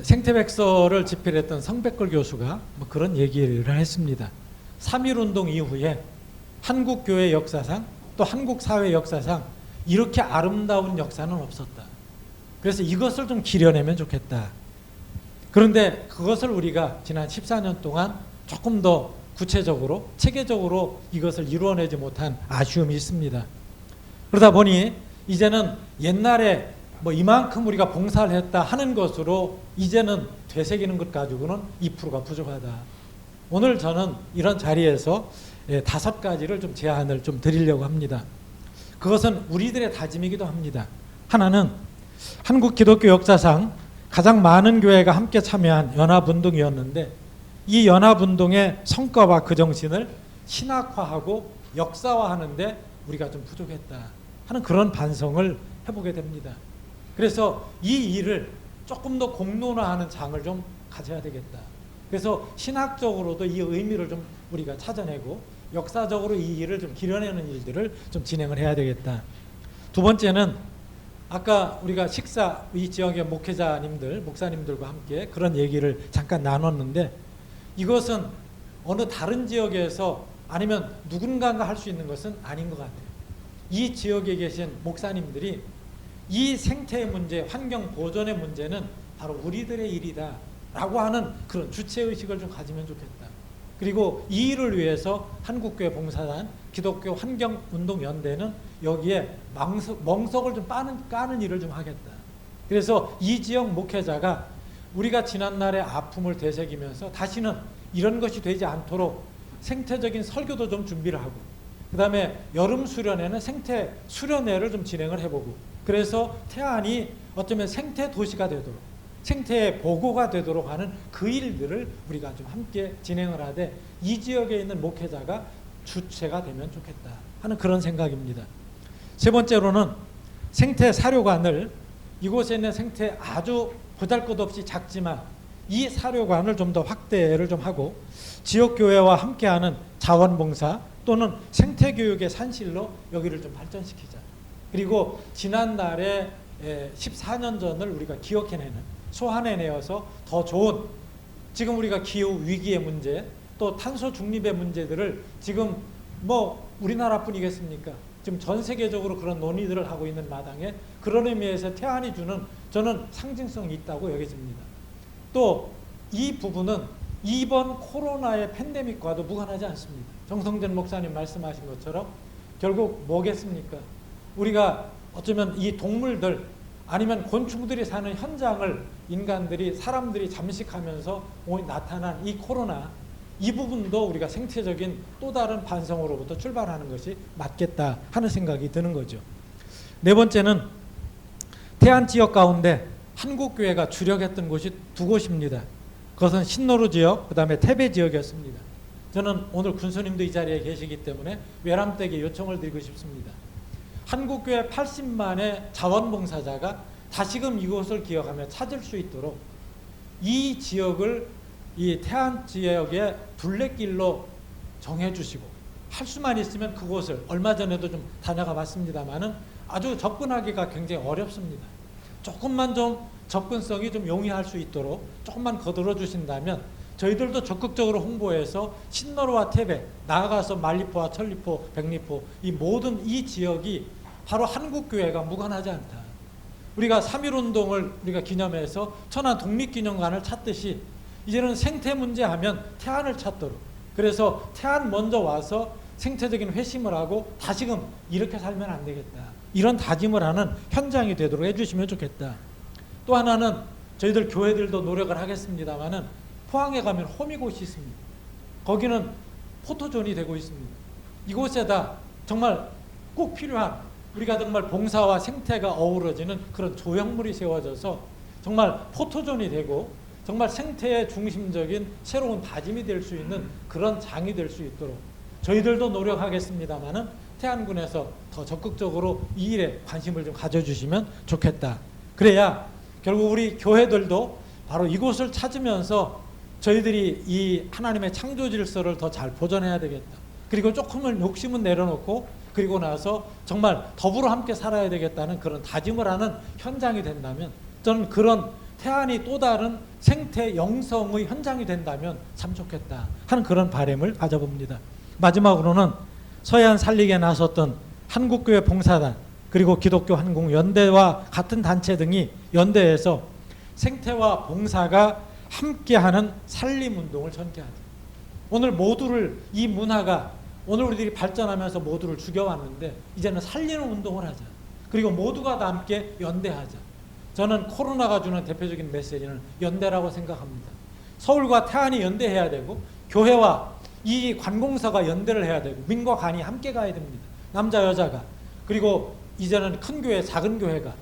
생태백서를 집필했던 성백걸 교수가 뭐 그런 얘기를 했습니다. 3.1운동 이후에 한국 교회 역사상 또 한국 사회 역사상 이렇게 아름다운 역사는 없었다. 그래서 이것을 좀 기려내면 좋겠다. 그런데 그것을 우리가 지난 14년 동안 조금 더 구체적으로 체계적으로 이것을 이루어내지 못한 아쉬움이 있습니다. 그러다 보니 이제는 옛날에 뭐 이만큼 우리가 봉사를 했다 하는 것으로 이제는 되새기는 것 가지고는 2%가 부족하다. 오늘 저는 이런 자리에서 5가지를 좀 제안을 좀 드리려고 합니다. 그것은 우리들의 다짐이기도 합니다. 하나는 한국 기독교 역사상 가장 많은 교회가 함께 참여한 연합운동이었는데, 이 연합운동의 성과와 그 정신을 신학화하고 역사화하는데 우리가 좀 부족했다 하는 그런 반성을 해보게 됩니다. 그래서 이 일을 조금 더 공론화하는 장을 좀 가져야 되겠다. 그래서 신학적으로도 이 의미를 좀 우리가 찾아내고 역사적으로 이 일을 좀 기려내는 일들을 좀 진행을 해야 되겠다. 두 번째는 아까 우리가 식사, 이 지역의 목회자님들, 목사님들과 함께 그런 얘기를 잠깐 나눴는데, 이것은 어느 다른 지역에서 아니면 누군가가 할 수 있는 것은 아닌 것 같아요. 이 지역에 계신 목사님들이 이 생태의 문제, 환경 보존의 문제는 바로 우리들의 일이다 라고 하는 그런 주체의식을 좀 가지면 좋겠다. 그리고 이 일을 위해서 한국교회 봉사단, 기독교 환경운동연대는 여기에 멍석을 좀 까는 일을 좀 하겠다. 그래서 이 지역 목회자가 우리가 지난날의 아픔을 되새기면서 다시는 이런 것이 되지 않도록 생태적인 설교도 좀 준비를 하고, 그 다음에 여름 수련회는 생태 수련회를 좀 진행을 해보고, 그래서 태안이 어쩌면 생태 도시가 되도록, 생태의 보고가 되도록 하는 그 일들을 우리가 좀 함께 진행을 하되, 이 지역에 있는 목회자가 주체가 되면 좋겠다 하는 그런 생각입니다. 세 번째로는 생태 사료관을, 이곳에 있는 생태 아주 보잘것없이 작지만 이 사료관을 좀 더 확대를 좀 하고 지역교회와 함께하는 자원봉사 또는 생태교육의 산실로 여기를 좀 발전시키자. 그리고 지난날에 14년 전을 우리가 기억해내는, 소환해내어서 더 좋은, 지금 우리가 기후 위기의 문제 또 탄소 중립의 문제들을 지금 뭐 우리나라뿐이겠습니까? 지금 전 세계적으로 그런 논의들을 하고 있는 마당에 그런 의미에서 태안이 주는 저는 상징성이 있다고 여겨집니다. 또 이 부분은 이번 코로나의 팬데믹과도 무관하지 않습니다. 정성전 목사님 말씀하신 것처럼 결국 뭐겠습니까? 우리가 어쩌면 이 동물들 아니면 곤충들이 사는 현장을 인간들이 사람들이 잠식하면서 나타난 이 코로나, 이 부분도 우리가 생태적인 또 다른 반성으로부터 출발하는 것이 맞겠다 하는 생각이 드는 거죠. 네 번째는 태안 지역 가운데 한국교회가 주력했던 곳이 두 곳입니다. 그것은 신노루 지역, 그 다음에 태배 지역이었습니다. 저는 오늘 군수님도 이 자리에 계시기 때문에 외람되게 요청을 드리고 싶습니다. 한국교회 80만의 자원봉사자가 다시금 이곳을 기억하며 찾을 수 있도록 이 지역을 이 태안 지역의 둘레길로 정해주시고, 할 수만 있으면 그곳을, 얼마 전에도 좀 다녀가 봤습니다만은 아주 접근하기가 굉장히 어렵습니다. 조금만 좀 접근성이 좀 용이할 수 있도록 조금만 거들어 주신다면 저희들도 적극적으로 홍보해서 신노루와 태배, 나아가서 만리포와 천리포, 백리포 이 모든 이 지역이 바로 한국교회가 무관하지 않다. 우리가 3.1운동을 우리가 기념해서 천안 독립기념관을 찾듯이 이제는 생태 문제 하면 태안을 찾도록, 그래서 태안 먼저 와서 생태적인 회심을 하고 다시금 이렇게 살면 안 되겠다, 이런 다짐을 하는 현장이 되도록 해주시면 좋겠다. 또 하나는 저희들 교회들도 노력을 하겠습니다마는 포항에 가면 호미곶이 있습니다. 거기는 포토존이 되고 있습니다. 이곳에다 정말 꼭 필요한, 우리가 정말 봉사와 생태가 어우러지는 그런 조형물이 세워져서 정말 포토존이 되고 정말 생태의 중심적인 새로운 다짐이 될 수 있는 그런 장이 될 수 있도록 저희들도 노력하겠습니다마는 태안군에서 더 적극적으로 이 일에 관심을 좀 가져주시면 좋겠다. 그래야 결국 우리 교회들도 바로 이곳을 찾으면서 저희들이 이 하나님의 창조 질서를 더 잘 보존해야 되겠다. 그리고 조금은 욕심은 내려놓고 그리고 나서 정말 더불어 함께 살아야 되겠다는 그런 다짐을 하는 현장이 된다면, 저는 그런 태안이 또 다른 생태 영성의 현장이 된다면 참 좋겠다 하는 그런 바람을 가져봅니다. 마지막으로는 서해안 살리기에 나섰던 한국교회 봉사단 그리고 기독교 한국연대와 같은 단체 등이 연대해서 생태와 봉사가 함께하는 살림운동을 전개하자. 오늘 모두를, 이 문화가 오늘 우리들이 발전하면서 모두를 죽여왔는데 이제는 살리는 운동을 하자. 그리고 모두가 다 함께 연대하자. 저는 코로나가 주는 대표적인 메시지는 연대라고 생각합니다. 서울과 태안이 연대해야 되고 교회와 이 관공서가 연대를 해야 되고 민과 관이 함께 가야 됩니다. 남자 여자가. 그리고 이제는 큰 교회 작은 교회가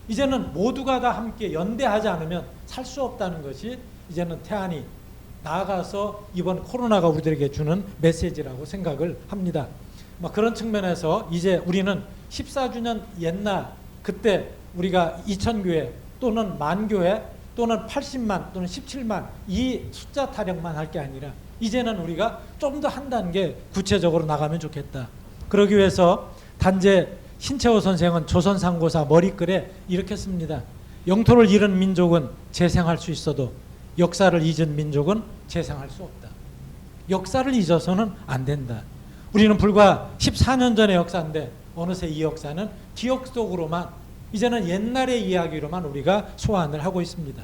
이제는 모두가 다 함께 연대하지 않으면 살 수 없다는 것이 이제는 태안이 나아가서 이번 코로나가 우리들에게 주는 메시지라고 생각을 합니다. 그런 측면에서 이제 우리는 14주년 옛날 그때 우리가 2000교회 또는 만교회 또는 80만 또는 17만 이 숫자 타령만 할 게 아니라 이제는 우리가 좀 더 한 단계 구체적으로 나가면 좋겠다. 그러기 위해서 단재 신채호 선생은 조선상고사 머리글에 이렇게 씁니다. 영토를 잃은 민족은 재생할 수 있어도 역사를 잊은 민족은 재생할 수 없다. 역사를 잊어서는 안 된다. 우리는 불과 14년 전의 역사인데 어느새 이 역사는 기억 속으로만, 이제는 옛날의 이야기로만 우리가 소환을 하고 있습니다.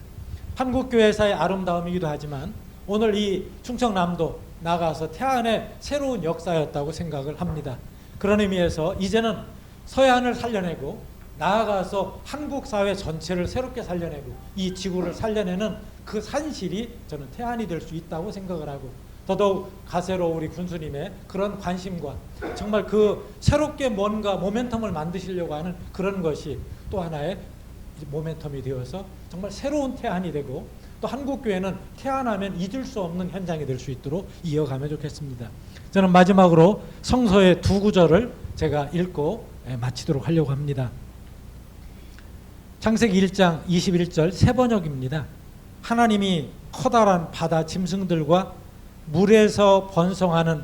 한국교회사의 아름다움이기도 하지만 오늘 이 충청남도 나가서 태안의 새로운 역사였다고 생각을 합니다. 그런 의미에서 이제는 서해안을 살려내고 나아가서 한국 사회 전체를 새롭게 살려내고 이 지구를 살려내는 그 산실이 저는 태안이 될 수 있다고 생각을 하고, 더더욱 가세로 우리 군수님의 그런 관심과 정말 그 새롭게 뭔가 모멘텀을 만드시려고 하는 그런 것이 또 하나의 모멘텀이 되어서 정말 새로운 태안이 되고 또 한국교회는 태안하면 잊을 수 없는 현장이 될 수 있도록 이어가면 좋겠습니다. 저는 마지막으로 성서의 두 구절을 제가 읽고 마치도록 하려고 합니다. 창세기 1장 21절 새 번역입니다. 하나님이 커다란 바다 짐승들과 물에서 번성하는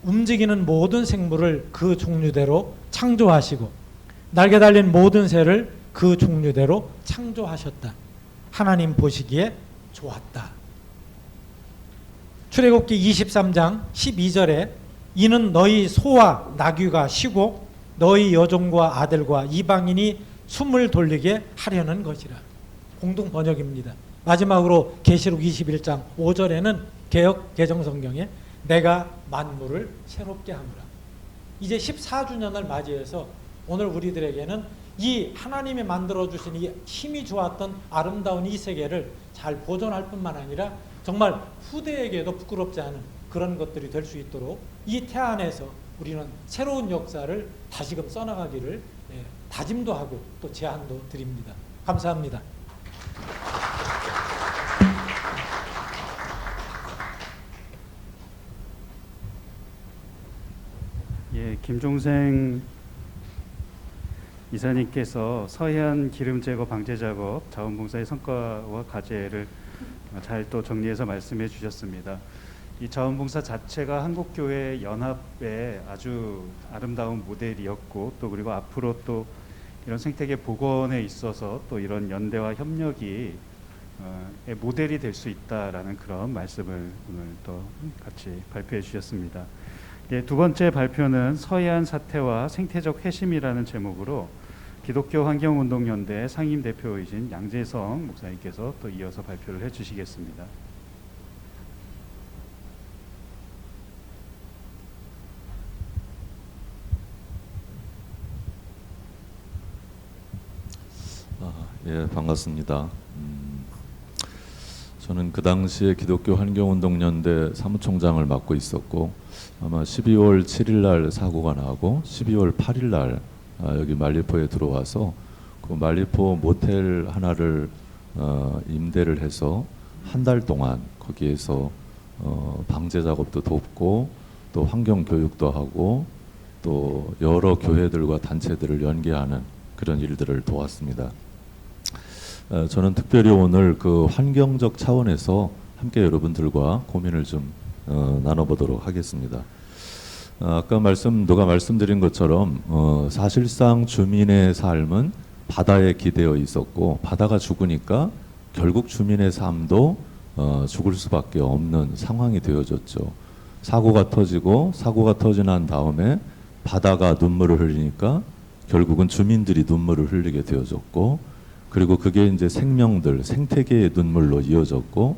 움직이는 모든 생물을 그 종류대로 창조하시고 날개 달린 모든 새를 그 종류대로 창조하셨다. 하나님 보시기에 좋았다. 출애굽기 23장 12절에 이는 너희 소와 나귀가 쉬고 너희 여종과 아들과 이방인이 숨을 돌리게 하려는 것이라. 공동 번역입니다. 마지막으로 계시록 21장 5절에는 개역 개정성경에 내가 만물을 새롭게 하노라. 이제 14주년을 맞이해서 오늘 우리들에게는 이 하나님이 만들어 주신 이 힘이 좋았던 아름다운 이 세계를 잘 보존할 뿐만 아니라 정말 후대에게도 부끄럽지 않은 그런 것들이 될 수 있도록 이 태안에서 우리는 새로운 역사를 다시금 써나가기를 다짐도 하고 또 제안도 드립니다. 감사합니다. 예, 김종생 이사님께서 서해안 기름 제거 방제 작업 자원봉사의 성과와 과제를 잘 또 정리해서 말씀해 주셨습니다. 이 자원봉사 자체가 한국교회 연합의 아주 아름다운 모델이었고 또 그리고 앞으로 또 이런 생태계 복원에 있어서 또 이런 연대와 협력이 모델이 될 수 있다라는 그런 말씀을 오늘 또 같이 발표해 주셨습니다. 예, 두 번째 발표는 서해안 사태와 생태적 회심이라는 제목으로 기독교 환경운동연대 상임대표이신 양재성 목사님께서 또 이어서 발표를 해주시겠습니다. 예, 반갑습니다. 저는 그 당시에 기독교 환경운동연대 사무총장을 맡고 있었고 아마 12월 7일 날 사고가 나고 12월 8일 날 여기 말리포에 들어와서 그 말리포 모텔 하나를 임대를 해서 한 달 동안 거기에서 방제 작업도 돕고 또 환경 교육도 하고 또 여러 교회들과 단체들을 연계하는 그런 일들을 도왔습니다. 저는 특별히 오늘 그 환경적 차원에서 함께 여러분들과 고민을 좀 나눠보도록 하겠습니다. 아까 누가 말씀드린 것처럼 사실상 주민의 삶은 바다에 기대어 있었고 바다가 죽으니까 결국 주민의 삶도 죽을 수밖에 없는 상황이 되어졌죠. 사고가 터진 한 다음에 바다가 눈물을 흘리니까 결국은 주민들이 눈물을 흘리게 되어졌고 그리고 그게 이제 생명들, 생태계의 눈물로 이어졌고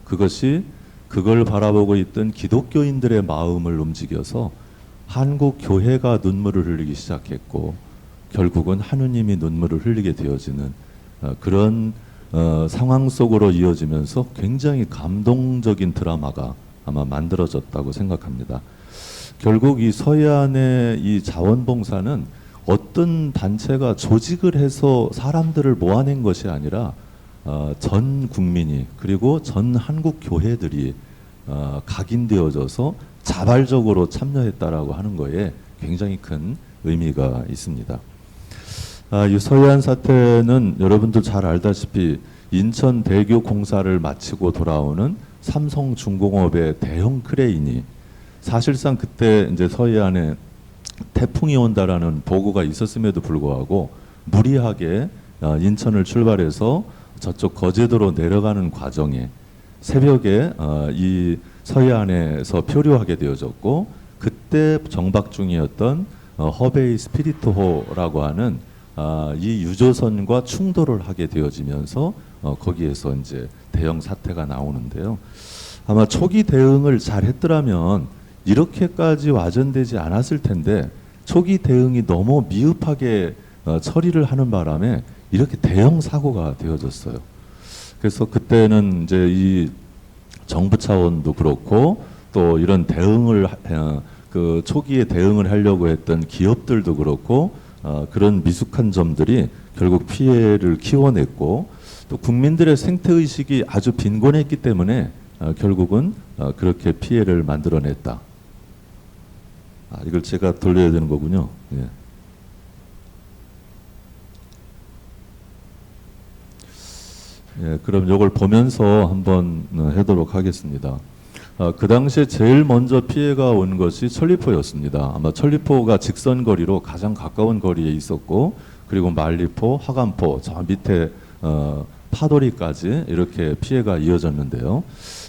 그것이 그걸 바라보고 있던 기독교인들의 마음을 움직여서 한국 교회가 눈물을 흘리기 시작했고 결국은 하느님이 눈물을 흘리게 되어지는 그런 상황 속으로 이어지면서 굉장히 감동적인 드라마가 아마 만들어졌다고 생각합니다. 결국 이 서해안의 이 자원봉사는 어떤 단체가 조직을 해서 사람들을 모아낸 것이 아니라 전 국민이 그리고 전 한국 교회들이 각인되어져서 자발적으로 참여했다라고 하는 거에 굉장히 큰 의미가 있습니다. 이 서해안 사태는 여러분들 잘 알다시피 인천 대교 공사를 마치고 돌아오는 삼성중공업의 대형 크레인이 사실상 그때 이제 서해안에 태풍이 온다라는 보고가 있었음에도 불구하고 무리하게 인천을 출발해서 저쪽 거제도로 내려가는 과정에 새벽에 이 서해안에서 표류하게 되어졌고 그때 정박 중이었던 허베이 스피리트호라고 하는 이 유조선과 충돌을 하게 되어지면서 거기에서 이제 대형 사태가 나오는데요. 아마 초기 대응을 잘 했더라면 이렇게까지 와전되지 않았을 텐데 초기 대응이 너무 미흡하게 처리를 하는 바람에 이렇게 대형 사고가 되어졌어요. 그래서 그때는 이제 이 정부 차원도 그렇고 또 이런 대응을 그 초기에 대응을 하려고 했던 기업들도 그렇고 그런 미숙한 점들이 결국 피해를 키워냈고 또 국민들의 생태의식이 아주 빈곤했기 때문에 결국은 그렇게 피해를 만들어냈다. 이걸 제가 돌려야 되는 거군요. 예. 예, 그럼 이걸 보면서 한번 해도록 하겠습니다. 그 당시에 제일 먼저 피해가 온 것이 천리포였습니다. 아마 천리포가 직선거리로 가장 가까운 거리에 있었고 그리고 말리포, 하간포, 저 밑에 파도리까지 이렇게 피해가 이어졌는데요.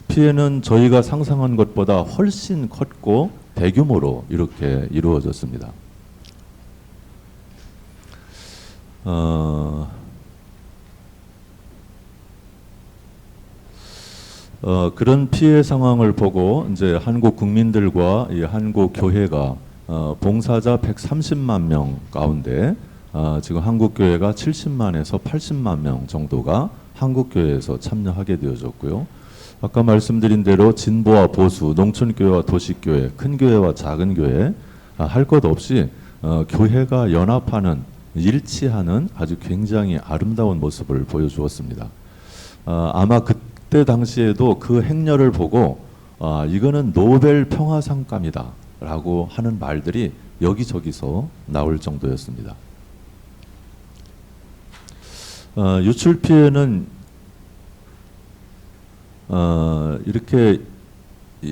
피해는 저희가 상상한 것보다 훨씬 컸고 대규모로 이렇게 이루어졌습니다. 그런 피해 상황을 보고 이제 한국 국민들과 이 한국 교회가 봉사자 130만 명 가운데 지금 한국교회가 70만에서 80만 명 정도가 한국교회에서 참여하게 되어졌고요. 아까 말씀드린 대로 진보와 보수, 농촌교회와 도시교회, 큰 교회와 작은 교회 할 것 없이 교회가 연합하는, 일치하는 아주 굉장히 아름다운 모습을 보여주었습니다. 아마 그때 당시에도 그 행렬을 보고 이거는 노벨 평화상감이다 라고 하는 말들이 여기저기서 나올 정도였습니다. 유출 피해는 이렇게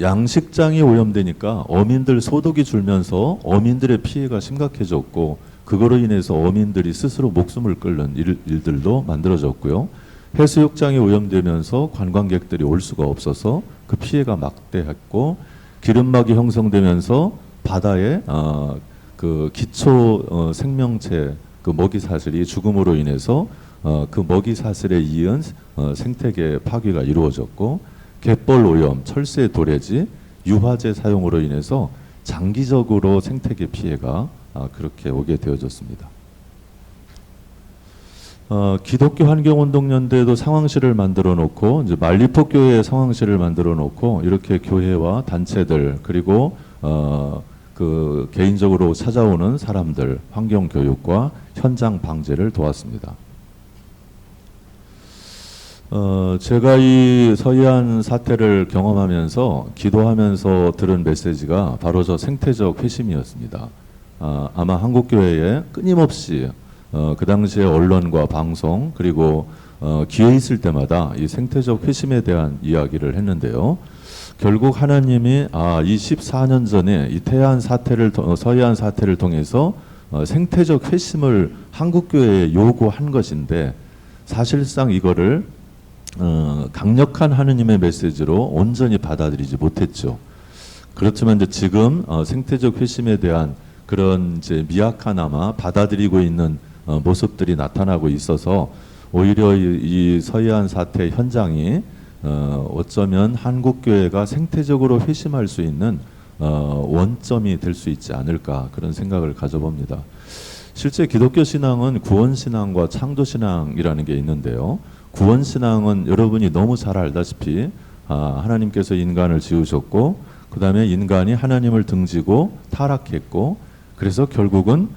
양식장이 오염되니까 어민들 소득이 줄면서 어민들의 피해가 심각해졌고, 그거로 인해서 어민들이 스스로 목숨을 끊는 일들도 만들어졌고요. 해수욕장이 오염되면서 관광객들이 올 수가 없어서 그 피해가 막대했고, 기름막이 형성되면서 바다에 그 기초 생명체 그 먹이 사슬이 죽음으로 인해서 그 먹이 사슬에 이은 생태계 파괴가 이루어졌고, 갯벌 오염, 철새 도래지, 유화제 사용으로 인해서 장기적으로 생태계 피해가 그렇게 오게 되어졌습니다. 기독교 환경운동연대도 상황실을 만들어 놓고, 이제 말리포 교회 상황실을 만들어 놓고, 이렇게 교회와 단체들, 그리고 그 개인적으로 찾아오는 사람들 환경 교육과 현장 방제를 도왔습니다. 제가 이 서해안 사태를 경험하면서 기도하면서 들은 메시지가 바로 저 생태적 회심이었습니다. 아마 한국교회에 끊임없이 그 당시에 언론과 방송, 그리고 기회 있을 때마다 이 생태적 회심에 대한 이야기를 했는데요. 결국 하나님이 이 14년 전에 이 서해안 사태를 통해서 생태적 회심을 한국교회에 요구한 것인데, 사실상 이거를 강력한 하느님의 메시지로 온전히 받아들이지 못했죠. 그렇지만 이제 지금 생태적 회심에 대한 그런 이제 미약하나마 받아들이고 있는 모습들이 나타나고 있어서, 오히려 이 서해안 사태 현장이 어쩌면 한국교회가 생태적으로 회심할 수 있는 원점이 될 수 있지 않을까, 그런 생각을 가져봅니다. 실제 기독교 신앙은 구원신앙과 창조신앙이라는 게 있는데요. 구원신앙은 여러분이 너무 잘 알다시피 하나님께서 인간을 지으셨고, 그 다음에 인간이 하나님을 등지고 타락했고, 그래서 결국은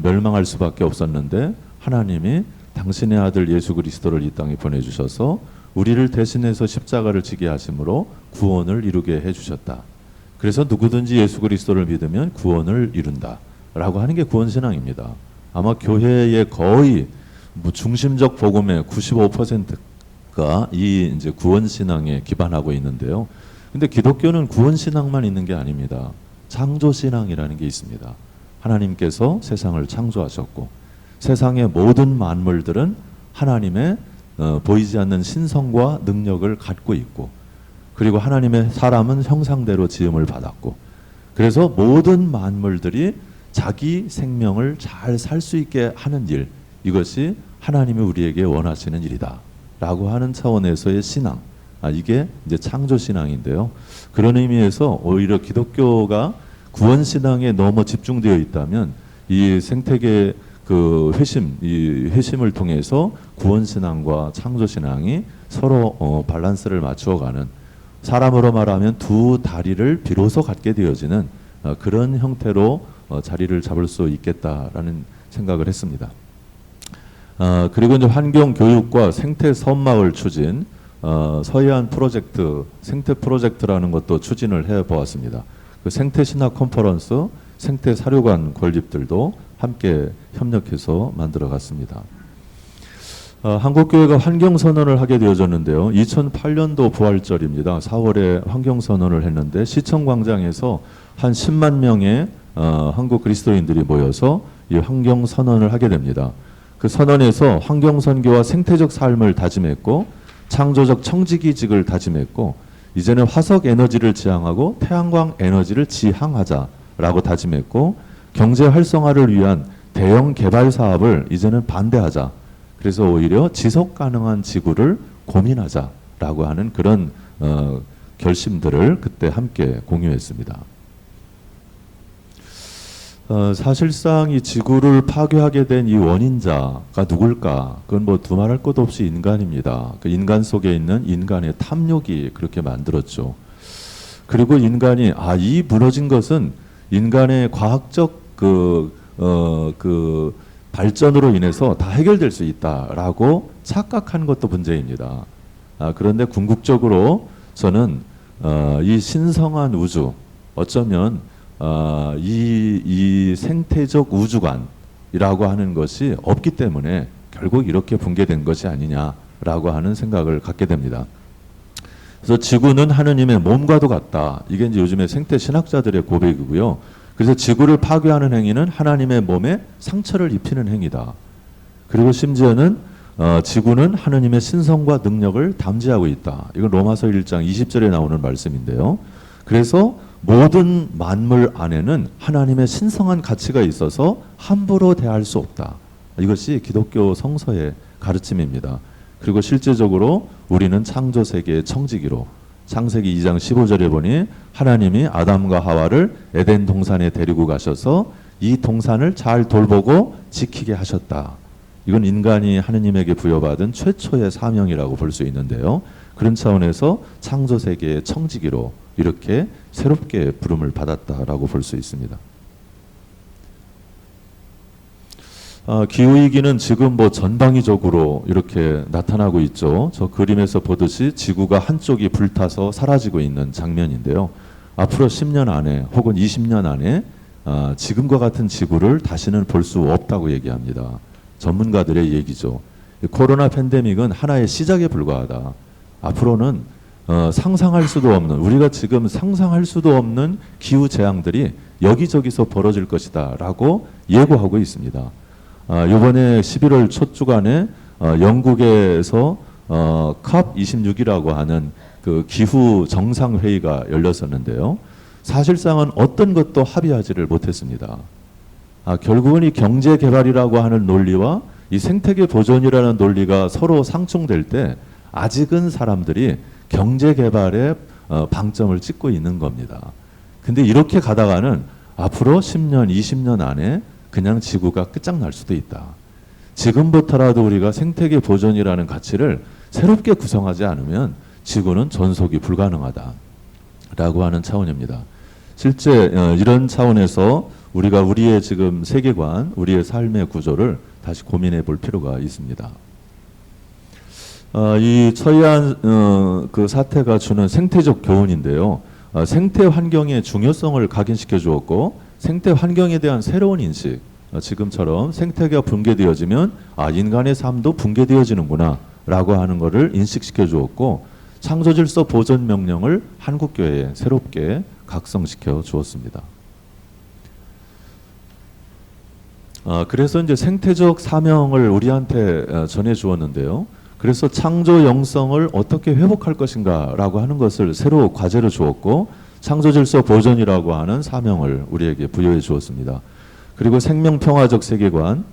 멸망할 수밖에 없었는데, 하나님이 당신의 아들 예수 그리스도를 이 땅에 보내주셔서 우리를 대신해서 십자가를 지게 하심으로 구원을 이루게 해주셨다. 그래서 누구든지 예수 그리스도를 믿으면 구원을 이룬다 라고 하는 게 구원신앙입니다. 아마 교회의 거의 중심적 복음의 95%가 이 이제 구원신앙에 기반하고 있는데요. 근데 기독교는 구원신앙만 있는 게 아닙니다. 창조신앙이라는 게 있습니다. 하나님께서 세상을 창조하셨고, 세상의 모든 만물들은 하나님의 보이지 않는 신성과 능력을 갖고 있고, 그리고 하나님의 사람은 형상대로 지음을 받았고, 그래서 모든 만물들이 자기 생명을 잘 살 수 있게 하는 일, 이것이 하나님이 우리에게 원하시는 일이다 라고 하는 차원에서의 신앙, 이게 이제 창조신앙인데요. 그런 의미에서 오히려 기독교가 구원신앙에 너무 집중되어 있다면, 이 생태계 그 이 회심을 통해서 구원신앙과 창조신앙이 서로 밸런스를 맞추어가는, 사람으로 말하면 두 다리를 비로소 갖게 되어지는 그런 형태로 자리를 잡을 수 있겠다라는 생각을 했습니다. 그리고 이제 환경 교육과 생태 섬마을 추진, 서해안 프로젝트, 생태 프로젝트라는 것도 추진을 해 보았습니다. 그 생태 신학 컨퍼런스, 생태 사료관 건립들도 함께 협력해서 만들어 갔습니다. 한국교회가 환경선언을 하게 되어졌는데요. 2008년도 부활절입니다. 4월에 환경선언을 했는데, 시청광장에서 한 10만 명의 한국 그리스도인들이 모여서 이 환경선언을 하게 됩니다. 그 선언에서 환경선교와 생태적 삶을 다짐했고, 창조적 청지기직을 다짐했고, 이제는 화석 에너지를 지향하고 태양광 에너지를 지향하자라고 다짐했고, 경제 활성화를 위한 대형 개발 사업을 이제는 반대하자. 그래서 오히려 지속 가능한 지구를 고민하자라고 하는 그런 결심들을 그때 함께 공유했습니다. 사실상 이 지구를 파괴하게 된 이 원인자가 누굴까? 그건 뭐 두말할 것 없이 인간입니다. 그 인간 속에 있는 인간의 탐욕이 그렇게 만들었죠. 그리고 인간이 이 무너진 것은 인간의 과학적 그 발전으로 인해서 다 해결될 수 있다라고 착각한 것도 문제입니다. 그런데 궁극적으로 저는 이 신성한 우주, 어쩌면 이 생태적 우주관이라고 하는 것이 없기 때문에 결국 이렇게 붕괴된 것이 아니냐라고 하는 생각을 갖게 됩니다. 그래서 지구는 하느님의 몸과도 같다. 이게 이제 요즘에 생태 신학자들의 고백이고요. 그래서 지구를 파괴하는 행위는 하나님의 몸에 상처를 입히는 행위다. 그리고 심지어는 지구는 하느님의 신성과 능력을 담지하고 있다. 이건 로마서 1장 20절에 나오는 말씀인데요. 그래서 모든 만물 안에는 하나님의 신성한 가치가 있어서 함부로 대할 수 없다. 이것이 기독교 성서의 가르침입니다. 그리고 실제적으로 우리는 창조 세계의 청지기로 창세기 2장 15절에 보니 하나님이 아담과 하와를 에덴 동산에 데리고 가셔서 이 동산을 잘 돌보고 지키게 하셨다. 이건 인간이 하느님에게 부여받은 최초의 사명이라고 볼 수 있는데요. 그런 차원에서 창조 세계의 청지기로 이렇게 새롭게 부름을 받았다라고 볼 수 있습니다. 기후위기는 지금 뭐 전방위적으로 이렇게 나타나고 있죠. 저 그림에서 보듯이 지구가 한쪽이 불타서 사라지고 있는 장면인데요. 앞으로 10년 안에 혹은 20년 안에 지금과 같은 지구를 다시는 볼 수 없다고 얘기합니다. 전문가들의 얘기죠. 코로나 팬데믹은 하나의 시작에 불과하다. 앞으로는 상상할 수도 없는, 우리가 지금 상상할 수도 없는 기후 재앙들이 여기저기서 벌어질 것이다 라고 예고하고 있습니다. 이번에 11월 첫 주간에 영국에서 COP26이라고 하는 그 기후 정상회의가 열렸었는데요. 사실상은 어떤 것도 합의하지를 못했습니다. 결국은 이 경제 개발이라고 하는 논리와 이 생태계 보존이라는 논리가 서로 상충될 때 아직은 사람들이 경제 개발에 방점을 찍고 있는 겁니다. 근데 이렇게 가다가는 앞으로 10년, 20년 안에 그냥 지구가 끝장날 수도 있다. 지금부터라도 우리가 생태계 보존이라는 가치를 새롭게 구성하지 않으면 지구는 존속이 불가능하다라고 하는 차원입니다. 실제 이런 차원에서 우리가 우리의 지금 세계관, 우리의 삶의 구조를 다시 고민해 볼 필요가 있습니다. 이 처이한 그 사태가 주는 생태적 교훈인데요. 생태 환경의 중요성을 각인시켜 주었고 생태 환경에 대한 새로운 인식, 지금처럼 생태계가 붕괴되어지면 인간의 삶도 붕괴되어지는구나 라고 하는 것을 인식시켜 주었고 창조질서 보존 명령을 한국교회에 새롭게 각성시켜 주었습니다. 그래서 이제 생태적 사명을 우리한테 전해 주었는데요. 그래서 창조 영성을 어떻게 회복할 것인가 라고 하는 것을 새로 과제로 주었고 창조질서 보존이라고 하는 사명을 우리에게 부여해 주었습니다. 그리고 생명평화적 세계관,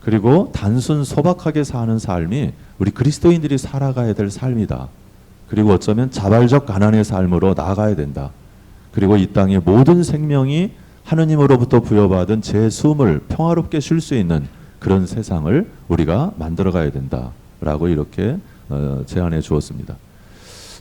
그리고 단순 소박하게 사는 삶이 우리 그리스도인들이 살아가야 될 삶이다. 그리고 어쩌면 자발적 가난의 삶으로 나아가야 된다. 그리고 이 땅의 모든 생명이 하느님으로부터 부여받은 제 숨을 평화롭게 쉴 수 있는 그런 세상을 우리가 만들어가야 된다라고 이렇게 제안해 주었습니다.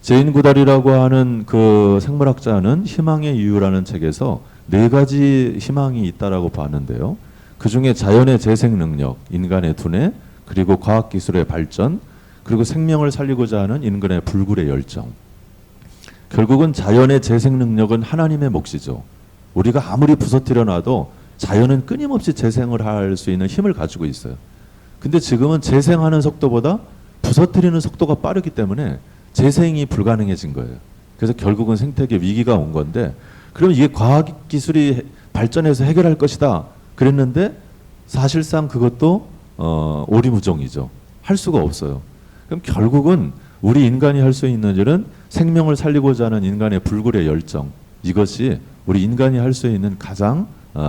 제인 구달이라고 하는 그 생물학자는 희망의 이유라는 책에서 4가지 희망이 있다라고 봤는데요. 그 중에 자연의 재생 능력, 인간의 두뇌, 그리고 과학기술의 발전, 그리고 생명을 살리고자 하는 인간의 불굴의 열정. 결국은 자연의 재생 능력은 하나님의 몫이죠. 우리가 아무리 부서뜨려 놔도 자연은 끊임없이 재생을 할 수 있는 힘을 가지고 있어요. 근데 지금은 재생하는 속도보다 부서뜨리는 속도가 빠르기 때문에 재생이 불가능해진 거예요. 그래서 결국은 생태계 위기가 온 건데, 그럼 이게 과학기술이 발전해서 해결할 것이다 그랬는데 사실상 그것도 오리무정이죠. 할 수가 없어요. 그럼 결국은 우리 인간이 할 수 있는 일은 생명을 살리고자 하는 인간의 불굴의 열정, 이것이 우리 인간이 할 수 있는 가장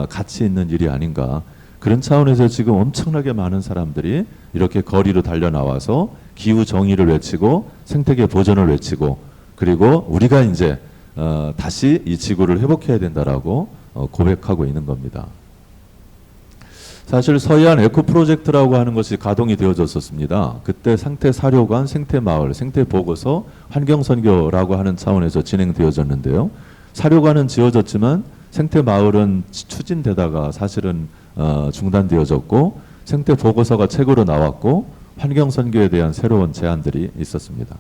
가치 있는 일이 아닌가. 그런 차원에서 지금 엄청나게 많은 사람들이 이렇게 거리로 달려나와서 기후 정의를 외치고 생태계 보존을 외치고, 그리고 우리가 이제 다시 이 지구를 회복해야 된다라고 고백하고 있는 겁니다. 사실 서해안 에코 프로젝트라고 하는 것이 가동이 되어졌었습니다. 그때 생태 사료관, 생태 마을, 생태 보고서, 환경 선교라고 하는 차원에서 진행되어졌는데요. 사료관은 지어졌지만 생태 마을은 추진되다가 사실은 중단되어졌고, 생태 보고서가 책으로 나왔고, 환경 선교에 대한 새로운 제안들이 있었습니다.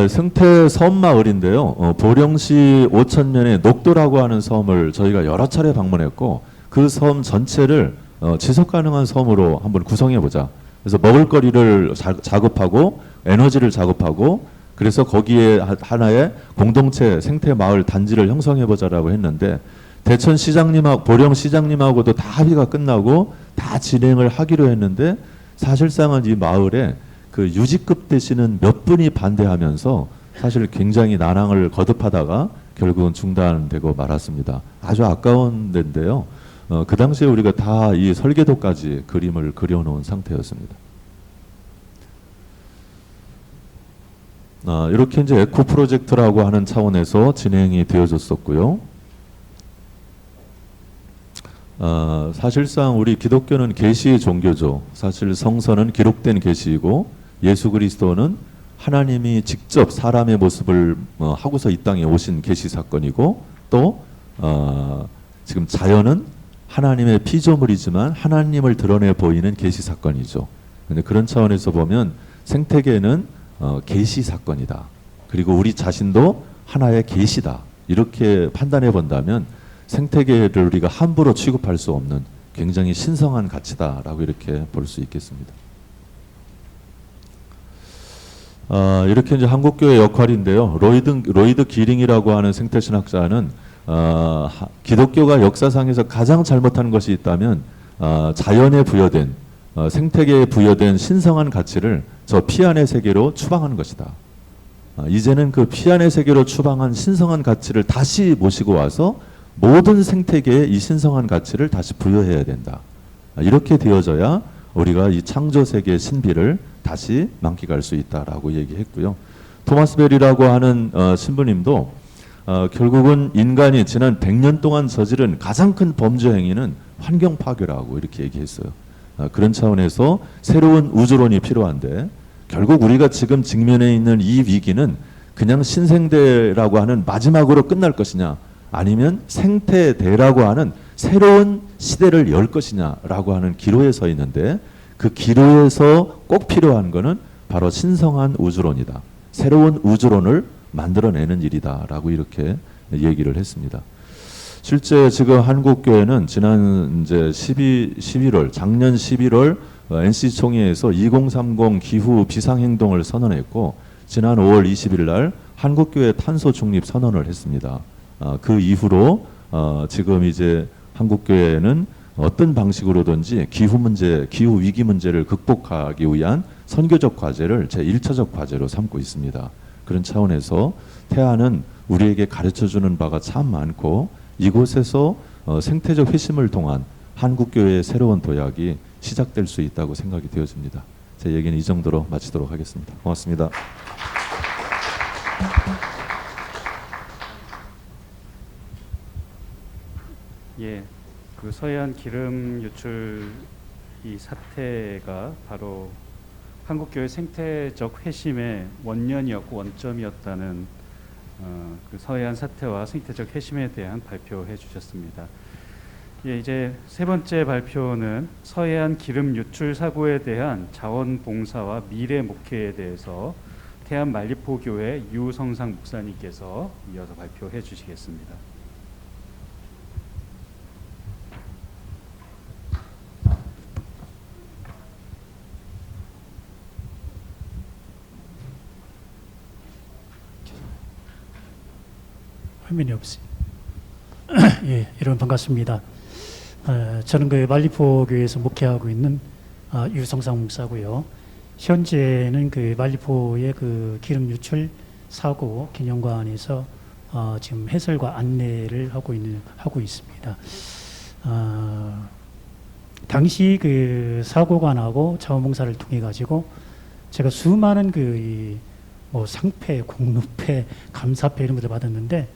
생태 섬 마을인데요. 보령시 오천면의 녹도라고 하는 섬을 저희가 여러 차례 방문했고, 그 섬 전체를 지속 가능한 섬으로 한번 구성해 보자. 그래서 먹을거리를 작업하고 에너지를 작업하고, 그래서 거기에 하나의 공동체 생태 마을 단지를 형성해 보자라고 했는데, 대천 시장님하고 보령 시장님하고도 다 합의가 끝나고 다 진행을 하기로 했는데, 사실상은 이 마을에 그 유지급 되시는 몇 분이 반대하면서 사실 굉장히 난항을 거듭하다가 결국은 중단되고 말았습니다. 아주 아까운 데인데요. 그 당시에 우리가 다 이 설계도까지 그림을 그려놓은 상태였습니다. 이렇게 이제 에코 프로젝트라고 하는 차원에서 진행이 되어졌었고요. 사실상 우리 기독교는 계시의 종교죠. 사실 성서는 기록된 계시이고, 예수 그리스도는 하나님이 직접 사람의 모습을 하고서 이 땅에 오신 계시 사건이고, 또 지금 자연은 하나님의 피조물이지만 하나님을 드러내 보이는 계시 사건이죠. 근데 그런 차원에서 보면 생태계는 계시 사건이다. 그리고 우리 자신도 하나의 계시다. 이렇게 판단해 본다면 생태계를 우리가 함부로 취급할 수 없는 굉장히 신성한 가치다라고 이렇게 볼 수 있겠습니다. 이렇게 이제 한국교회 역할인데요. 로이드 기링이라고 하는 생태신학자는 기독교가 역사상에서 가장 잘못한 것이 있다면 자연에 부여된 생태계에 부여된 신성한 가치를 저 피안의 세계로 추방하는 것이다. 이제는 그 피안의 세계로 추방한 신성한 가치를 다시 모시고 와서 모든 생태계에 이 신성한 가치를 다시 부여해야 된다. 이렇게 되어져야 우리가 이 창조 세계의 신비를 다시 만끽할 수 있다라고 얘기했고요. 토마스 벨이라고 하는 신부님도 결국은 인간이 지난 100년 동안 저지른 가장 큰 범죄 행위는 환경 파괴라고 이렇게 얘기했어요. 그런 차원에서 새로운 우주론이 필요한데, 결국 우리가 지금 직면해 있는 이 위기는 그냥 신생대라고 하는 마지막으로 끝날 것이냐, 아니면 생태대라고 하는 새로운 시대를 열 것이냐라고 하는 기로에 서 있는데, 그 기로에서 꼭 필요한 것은 바로 신성한 우주론이다. 새로운 우주론을 만들어내는 일이다라고 이렇게 얘기를 했습니다. 실제 지금 한국교회는 지난 이제 작년 11월 NC 총회에서 2030 기후 비상행동을 선언했고, 지난 5월 20일 날 한국교회 탄소 중립 선언을 했습니다. 그 이후로 지금 이제 한국교회는 어떤 방식으로든지 기후 위기 문제를 극복하기 위한 선교적 과제를 제1차적 과제로 삼고 있습니다. 그런 차원에서 태안은 우리에게 가르쳐주는 바가 참 많고, 이곳에서 생태적 회심을 통한 한국교회의 새로운 도약이 시작될 수 있다고 생각이 되어집니다. 제 얘기는 이 정도로 마치도록 하겠습니다. 고맙습니다. 예, 그 서해안 기름 유출 이 사태가 바로 한국교회 생태적 회심의 원년이었고 원점이었다는 그 서해안 사태와 생태적 회심에 대한 발표해 주셨습니다. 예, 이제 세 번째 발표는 서해안 기름 유출 사고에 대한 자원봉사와 미래 목회에 대해서 태안 만리포교회 유성상 목사님께서 이어서 발표해 주시겠습니다. 화면이 없어요. 예, 여러분 반갑습니다. 저는 그 만리포교회에서 목회하고 있는 유성상 목사고요. 현재는 그 만리포의 그 기름 유출 사고 기념관에서 지금 해설과 안내를 하고 있습니다. 당시 그 사고가 나고 자원봉사를 통해 가지고 제가 수많은 뭐 상패, 공로패, 감사패 이런 것을 받았는데,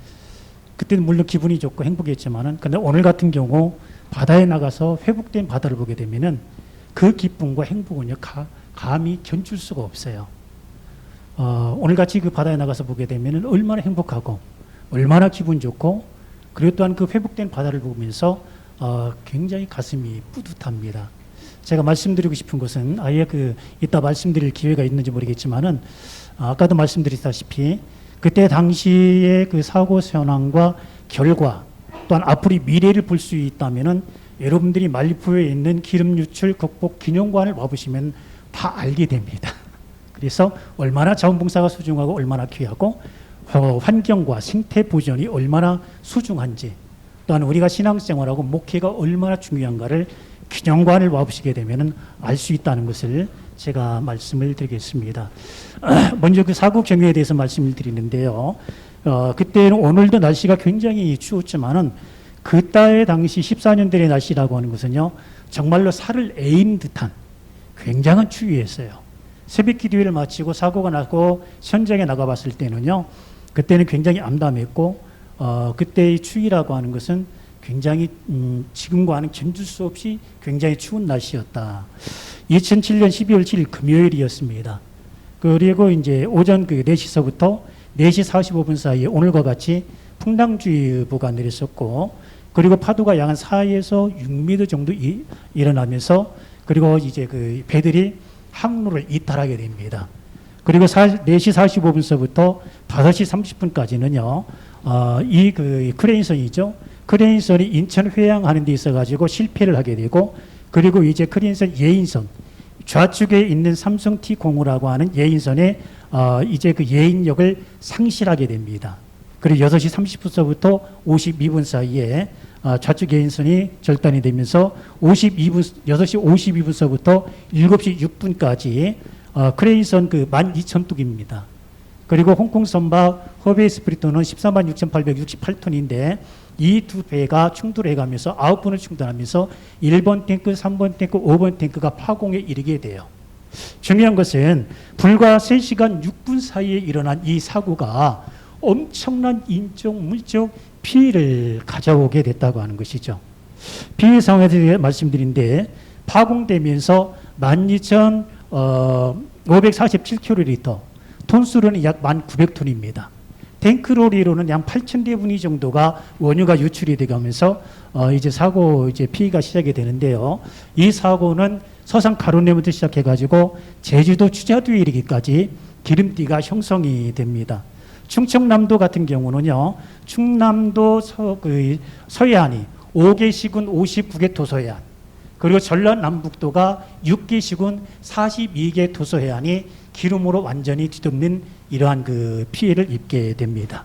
그때는 물론 기분이 좋고 행복했지만은, 근데 오늘 같은 경우 바다에 나가서 회복된 바다를 보게 되면은 그 기쁨과 행복은요 감히 견줄 수가 없어요. 오늘같이 그 바다에 나가서 보게 되면은 얼마나 행복하고 얼마나 기분 좋고, 그리고 또한 그 회복된 바다를 보면서 굉장히 가슴이 뿌듯합니다. 제가 말씀드리고 싶은 것은 아예 이따 말씀드릴 기회가 있는지 모르겠지만은 아까도 말씀드렸다시피 그때 당시의 그 사고 현황과 결과, 또한 앞으로 미래를 볼 수 있다면은 여러분들이 말리포에 있는 기름 유출 극복 기념관을 와보시면 다 알게 됩니다. 그래서 얼마나 자원봉사가 소중하고 얼마나 귀하고 환경과 생태 보존이 얼마나 소중한지, 또한 우리가 신앙생활하고 목회가 얼마나 중요한가를 기념관을 와보시게 되면 알 수 있다는 것을 제가 말씀을 드리겠습니다. 먼저 그 사고 경위에 대해서 말씀을 드리는데요. 그때는 오늘도 날씨가 굉장히 추웠지만은 그때 당시 14년들의 날씨라고 하는 것은요, 정말로 살을 에인 듯한 굉장한 추위였어요. 새벽 기도회를 마치고 사고가 나고 현장에 나가봤을 때는요, 그때는 굉장히 암담했고, 그때의 추위라고 하는 것은 굉장히 지금과는 견줄 수 없이 굉장히 추운 날씨였다. 2007년 12월 7일 금요일이었습니다. 그리고 이제 오전 4시서부터 4시 45분 사이에 오늘과 같이 풍랑주의보가 내렸었고, 그리고 파도가 약 한 4에서 6m 정도 일어나면서, 그리고 이제 그 배들이 항로를 이탈하게 됩니다. 그리고 4시 45분서부터 5시 30분까지는요, 이 크레인선이죠. 크레인선이 인천 회항하는 데 있어가지고 실패를 하게 되고, 그리고 이제 크레인선 예인선, 좌측에 있는 삼성 T05라고 하는 예인선에 이제 그 예인력을 상실하게 됩니다. 그리고 6시 30분서부터 52분 사이에 좌측 예인선이 절단이 되면서 6시 52분서부터 7시 6분까지 크레인선 12,000뚝입니다. 그리고 홍콩 선박 허베이 스프리토는 146,868톤인데 이 두 배가 충돌해가면서 9번을 충돌하면서 1번 탱크, 3번 탱크, 5번 탱크가 파공에 이르게 돼요. 중요한 것은 불과 3시간 6분 사이에 일어난 이 사고가 엄청난 인적, 물적 피해를 가져오게 됐다고 하는 것이죠. 피해 상황에 대해 말씀드린데, 파공되면서 12,547kl, 톤수로는 약 1,900톤입니다. 탱크로리로는 약 8,000대분위 정도가 원유가 유출이 되면서 이제 사고 피해가 시작이 되는데요. 이 사고는 서산 가로내부터 시작해가지고 제주도 추자도에 이르기까지 기름띠가 형성이 됩니다. 충청남도 같은 경우는요, 충남도 서해안이 5개 시군 59개 도서해안, 그리고 전라남북도가 6개 시군 42개 도서해안이 기름으로 완전히 뒤덮는 이러한 피해를 입게 됩니다.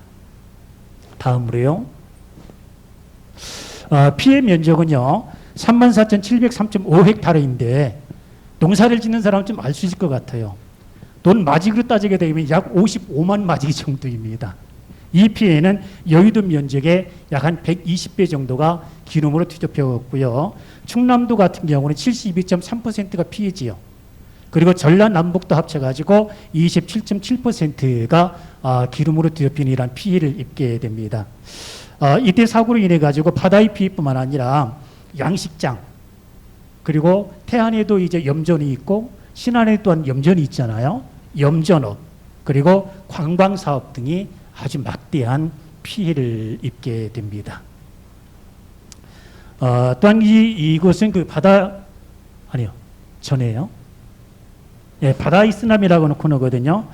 다음으로요. 피해 면적은요, 34,703.5헥타르인데 농사를 짓는 사람은 좀 알 수 있을 것 같아요. 돈 마직으로 따지게 되면 약 55만 마직 정도입니다. 이 피해는 여의도 면적의 약 한 120배 정도가 기름으로 뒤덮였고요. 충남도 같은 경우는 72.3%가 피해지요. 그리고 전라남북도 합쳐가지고 27.7%가 기름으로 뒤덮인 이러한 피해를 입게 됩니다. 이때 사고로 인해 가지고 바다의 피해뿐만 아니라 양식장, 그리고 태안에도 이제 염전이 있고 신안에 또한 염전이 있잖아요. 염전업, 그리고 관광사업 등이 아주 막대한 피해를 입게 됩니다. 또한 이곳은 전에요. 예, 바다의 쓰나미라고 하는 코너거든요.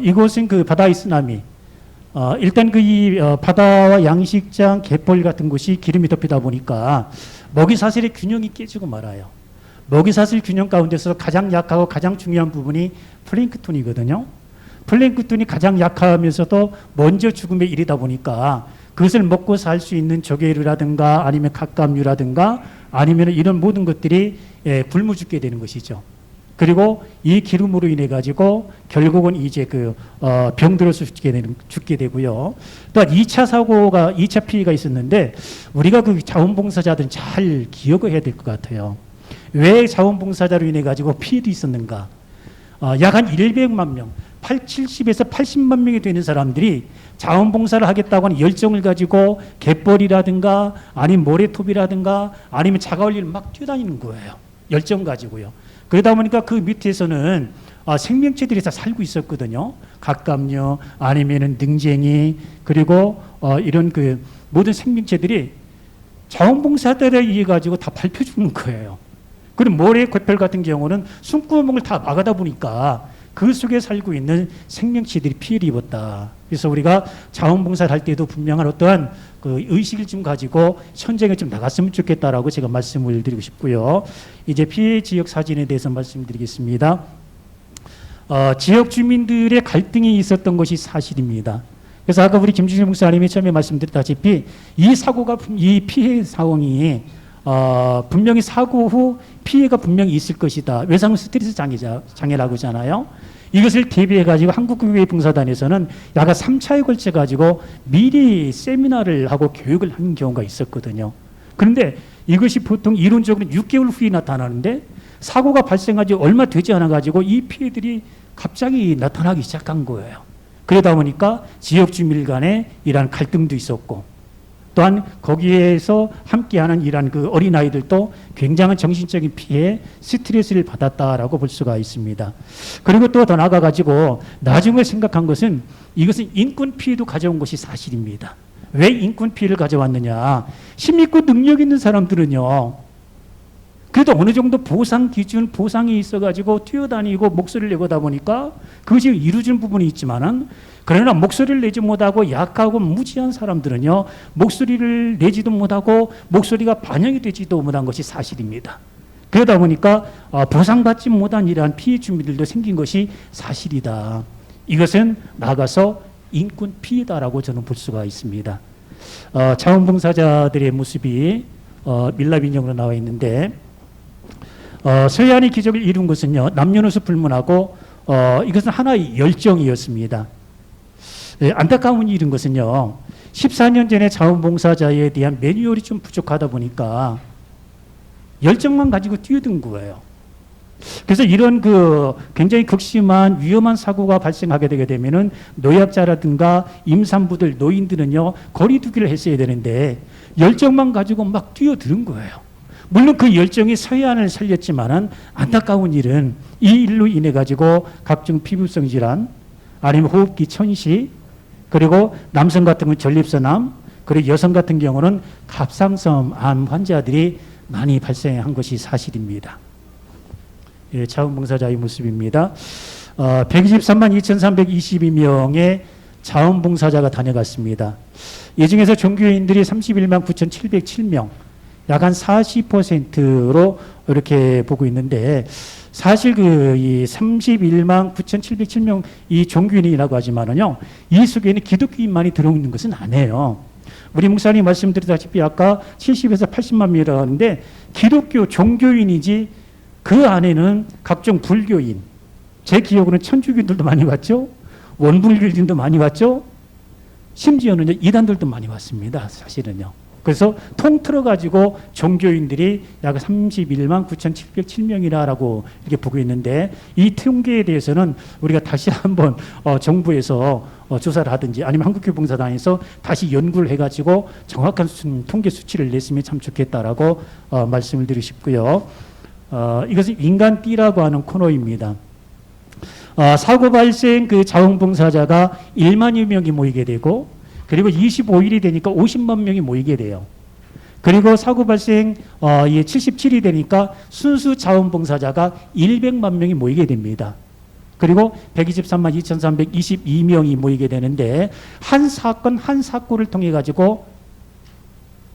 이곳은 바다의 쓰나미. 일단 바다와 양식장, 갯벌 같은 곳이 기름이 덮이다 보니까 먹이사슬의 균형이 깨지고 말아요. 먹이사슬 균형 가운데서 가장 약하고 가장 중요한 부분이 플랭크톤이거든요. 플랭크톤이 가장 약하면서도 먼저 죽음에 이르다 보니까 그것을 먹고 살 수 있는 조개류라든가 아니면 갑각류라든가 아니면 이런 모든 것들이 굶어 죽게 되는 것이죠. 그리고 이 기름으로 인해 가지고 결국은 이제 병들어서 죽게 되고요. 또한 2차 피해가 있었는데 우리가 자원봉사자들은 잘 기억을 해야 될 것 같아요. 왜 자원봉사자로 인해 가지고 피해도 있었는가? 약 한 100만 명, 70에서 80만 명이 되는 사람들이 자원봉사를 하겠다고 하는 열정을 가지고 갯벌이라든가 아니면 모래톱이라든가 아니면 자가올리를 막 뛰어다니는 거예요. 열정 가지고요. 그러다 보니까 그 밑에서는 생명체들이 다 살고 있었거든요. 갑각류 아니면은 능쟁이 그리고 이런 그 모든 생명체들이 자원봉사들에 의해 가지고 다 밟혀 죽는 거예요. 그리고 모래 갯벌 같은 경우는 숨구멍을 다 막아다 보니까 그 속에 살고 있는 생명체들이 피해를 입었다. 그래서 우리가 자원봉사를 할 때도 분명한 어떠한 그 의식을 좀 가지고 현장에 좀 나갔으면 좋겠다라고 제가 말씀을 드리고 싶고요. 이제 피해 지역 사진에 대해서 말씀드리겠습니다. 지역 주민들의 갈등이 있었던 것이 사실입니다. 그래서 아까 우리 김준일 목사님이 처음에 말씀드렸다시피 이 피해 상황이 분명히 사고 후 피해가 분명히 있을 것이다. 외상 스트레스 장애라고 하잖아요. 이것을 대비해 가지고 한국교회 봉사단에서는 약간 3차에 걸쳐 가지고 미리 세미나를 하고 교육을 하는 경우가 있었거든요. 그런데 이것이 보통 이론적으로 6개월 후에 나타나는데 사고가 발생하지 얼마 되지 않아 가지고 이 피해들이 갑자기 나타나기 시작한 거예요. 그러다 보니까 지역 주민 간에 이러한 갈등도 있었고 또한 거기에서 함께하는 이러한 그 어린아이들도 굉장한 정신적인 피해, 스트레스를 받았다라고 볼 수가 있습니다. 그리고 또 더 나아가가지고 나중에 생각한 것은 이것은 인권 피해도 가져온 것이 사실입니다. 왜 인권 피해를 가져왔느냐. 힘있고 능력 있는 사람들은요. 그래도 어느 정도 보상 기준, 보상이 있어가지고 뛰어다니고 목소리를 내고다 보니까 그것이 이루어진 부분이 있지만은 그러나 목소리를 내지 못하고 약하고 무지한 사람들은요, 목소리를 내지도 못하고 목소리가 반영이 되지도 못한 것이 사실입니다. 그러다 보니까 보상받지 못한 이러한 피해 주민들도 생긴 것이 사실이다. 이것은 나아가서 인권 피해다라고 저는 볼 수가 있습니다. 자원봉사자들의 모습이 밀랍 인형으로 나와 있는데 서해안의 기적을 이룬 것은요, 남녀노소 불문하고 이것은 하나의 열정이었습니다. 안타까운 일인 것은요, 14년 전에 자원봉사자에 대한 매뉴얼이 좀 부족하다 보니까 열정만 가지고 뛰어든 거예요. 그래서 이런 그 굉장히 극심한 위험한 사고가 발생하게 되게 되면은 노약자라든가 임산부들, 노인들은요, 거리두기를 했어야 되는데 열정만 가지고 막 뛰어드는 거예요. 물론 그 열정이 서해안을 살렸지만은 안타까운 일은 이 일로 인해 가지고 각종 피부성 질환 아니면 호흡기 천시 그리고 남성 같은 경우는 전립선암 그리고 여성 같은 경우는 갑상선 암 환자들이 많이 발생한 것이 사실입니다. 예, 자원봉사자의 모습입니다. 123만 2,322명의 자원봉사자가 다녀갔습니다. 이 중에서 종교인들이 31만 9,707명 약 한 40%로 이렇게 보고 있는데 사실 이 31만 9,707명 이 종교인이라고 하지만은요, 이 속에는 기독교인만이 들어오는 것은 아니에요. 우리 목사님 말씀드렸다시피 아까 70에서 80만 명이라고 하는데 기독교 종교인이지 그 안에는 각종 불교인, 제 기억으로는 천주교인들도 많이 왔죠. 원불교인들도 많이 왔죠. 심지어는 이단들도 많이 왔습니다. 사실은요. 그래서 통틀어 가지고 종교인들이 약 31만 9,707명이라고 이렇게 보고 있는데 이 통계에 대해서는 우리가 다시 한번 정부에서 조사를 하든지 아니면 한국교회봉사단에서 다시 연구를 해가지고 정확한 통계 수치를 냈으면 참 좋겠다라고 말씀을 드리고 싶고요. 이것은 인간띠라고 하는 코너입니다. 사고 발생 그 자원봉사자가 1만여 명이 모이게 되고 그리고 25일이 되니까 50만 명이 모이게 돼요. 그리고 사고 발생 77일이 되니까 순수 자원봉사자가 100만 명이 모이게 됩니다. 그리고 123만 2,322명이 모이게 되는데 한 사건 한 사고를 통해 가지고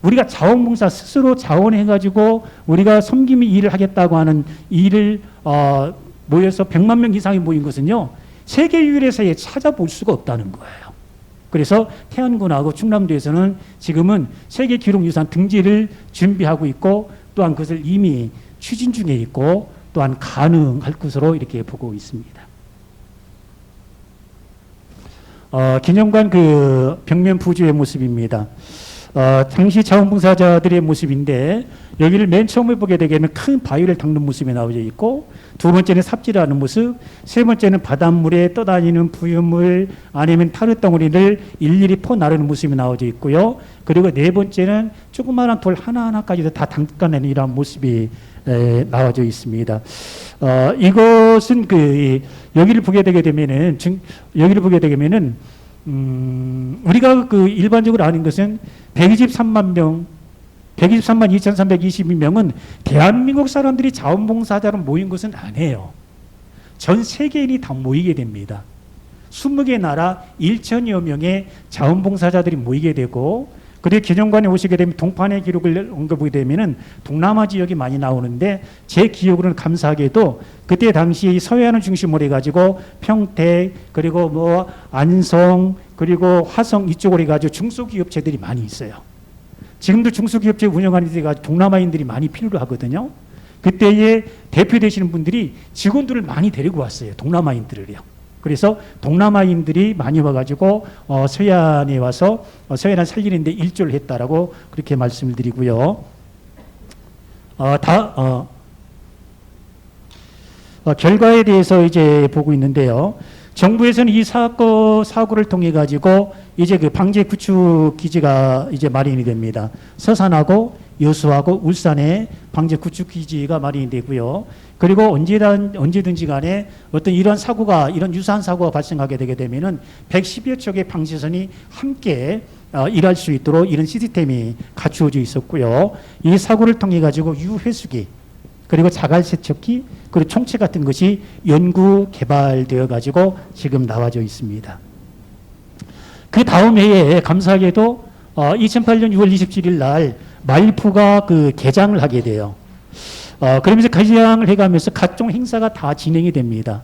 우리가 자원봉사 스스로 자원해 가지고 우리가 섬김의 일을 하겠다고 하는 일을 모여서 100만 명 이상이 모인 것은요, 세계 유일에서에 찾아볼 수가 없다는 거예요. 그래서 태안군하고 충남도에서는 지금은 세계 기록유산 등재를 준비하고 있고 또한 그것을 이미 추진 중에 있고 또한 가능할 것으로 이렇게 보고 있습니다. 기념관 그 벽면 부조의 모습입니다. 당시 자원봉사자들의 모습인데 여기를 맨 처음에 보게 되면 큰 바위를 닦는 모습이 나오져 있고 두 번째는 삽질하는 모습, 세 번째는 바닷물에 떠다니는 부유물 아니면 타르덩어리를 일일이 퍼 나르는 모습이 나와져 있고요. 그리고 네 번째는 조그마한 돌 하나하나까지도 다 닦아내는 이러한 모습이 나와져 있습니다. 이것은 여기를 보게 되게 되면은 우리가 일반적으로 아는 것은 123만 2,322명은 대한민국 사람들이 자원봉사자로 모인 것은 아니에요. 전 세계인이 다 모이게 됩니다. 20개 나라 1천여 명의 자원봉사자들이 모이게 되고, 그리고 기념관에 오시게 되면 동판의 기록을 언급하게 되면은 동남아 지역이 많이 나오는데, 제 기억으로는 감사하게도 그때 당시 서해안을 중심으로 해가지고 평택, 그리고 뭐 안성, 그리고 화성 이쪽으로 해가지고 중소기업체들이 많이 있어요. 지금도 중소기업체 운영하는 데가 동남아인들이 많이 필요로 하거든요. 그때에 대표 되시는 분들이 직원들을 많이 데리고 왔어요. 동남아인들을요. 그래서 동남아인들이 많이 와가지고 서해안에 와서 서해안 살리는데 일조를 했다라고 그렇게 말씀을 드리고요. 결과에 대해서 이제 보고 있는데요. 정부에서는 이 사고를 통해 가지고 이제 방제 구축 기지가 이제 마련이 됩니다. 서산하고 여수하고 울산에 방제 구축 기지가 마련이 되고요. 그리고 언제든지 간에 어떤 이런 유사한 사고가 발생하게 되게 되면은 110여 척의 방지선이 함께 일할 수 있도록 이런 시스템이 갖추어져 있었고요. 이 사고를 통해 가지고 유회수기, 그리고 자갈 세척기, 그리고 총체 같은 것이 연구 개발되어 가지고 지금 나와져 있습니다. 그 다음 해에 감사하게도 2008년 6월 27일 날 말포가 개장을 하게 돼요. 그러면서 개장을 해가면서 각종 행사가 다 진행이 됩니다.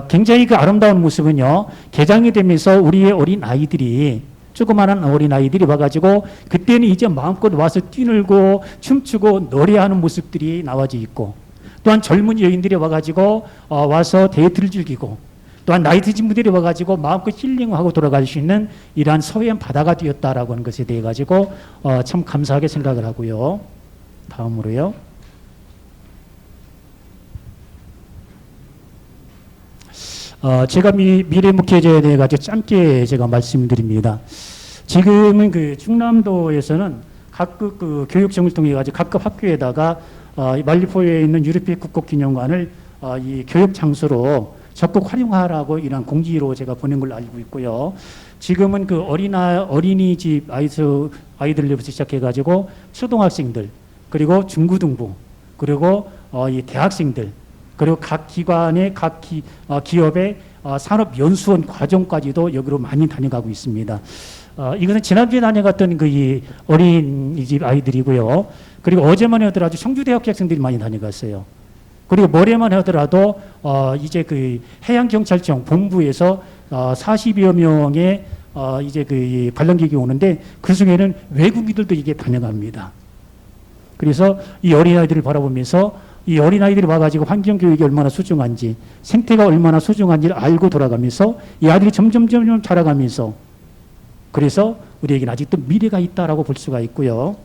굉장히 아름다운 모습은요, 개장이 되면서 우리의 어린 아이들이, 조그마한 어린아이들이 와가지고 그때는 이제 마음껏 와서 뛰놀고 춤추고 노래하는 모습들이 나와져 있고, 또한 젊은 여인들이 와가지고 와서 데이트를 즐기고, 또한 나이 드신 분들이 와가지고 마음껏 힐링하고 돌아갈 수 있는 이러한 서해안 바다가 되었다라고 하는 것에 대해 가지고 참 감사하게 생각을 하고요. 다음으로요. 제가 미래 목표제에 대해 가지고 짧게 제가 말씀드립니다. 지금은 충남도에서는 각급 교육청을 통해 가지고 각급 학교에다가 말리포에 있는 유럽의 국곡기념관을 이 교육 장소로 적극 활용하라고 이런 공지로 제가 보낸 걸로 알고 있고요. 지금은 어린이집 아이들부터 시작해 가지고 초등학생들, 그리고 중고등부, 그리고 이 대학생들, 그리고 각 기관의 기업의 산업연수원 과정까지도 여기로 많이 다녀가고 있습니다. 이것은 지난주에 다녀갔던 이 어린이집 아이들이고요. 그리고 어제만 하더라도 청주대학교 학생들이 많이 다녀갔어요. 그리고 모레만 하더라도 이제 해양경찰청 본부에서 40여 명의 이제 관람객이 오는데, 그 중에는 외국인들도 이게 다녀갑니다. 그래서 이 어린아이들을 바라보면서 이 어린아이들이 와가지고 환경교육이 얼마나 소중한지, 생태가 얼마나 소중한지를 알고 돌아가면서 이 아이들이 점점 자라가면서, 그래서 우리에게는 아직도 미래가 있다라고 볼 수가 있고요.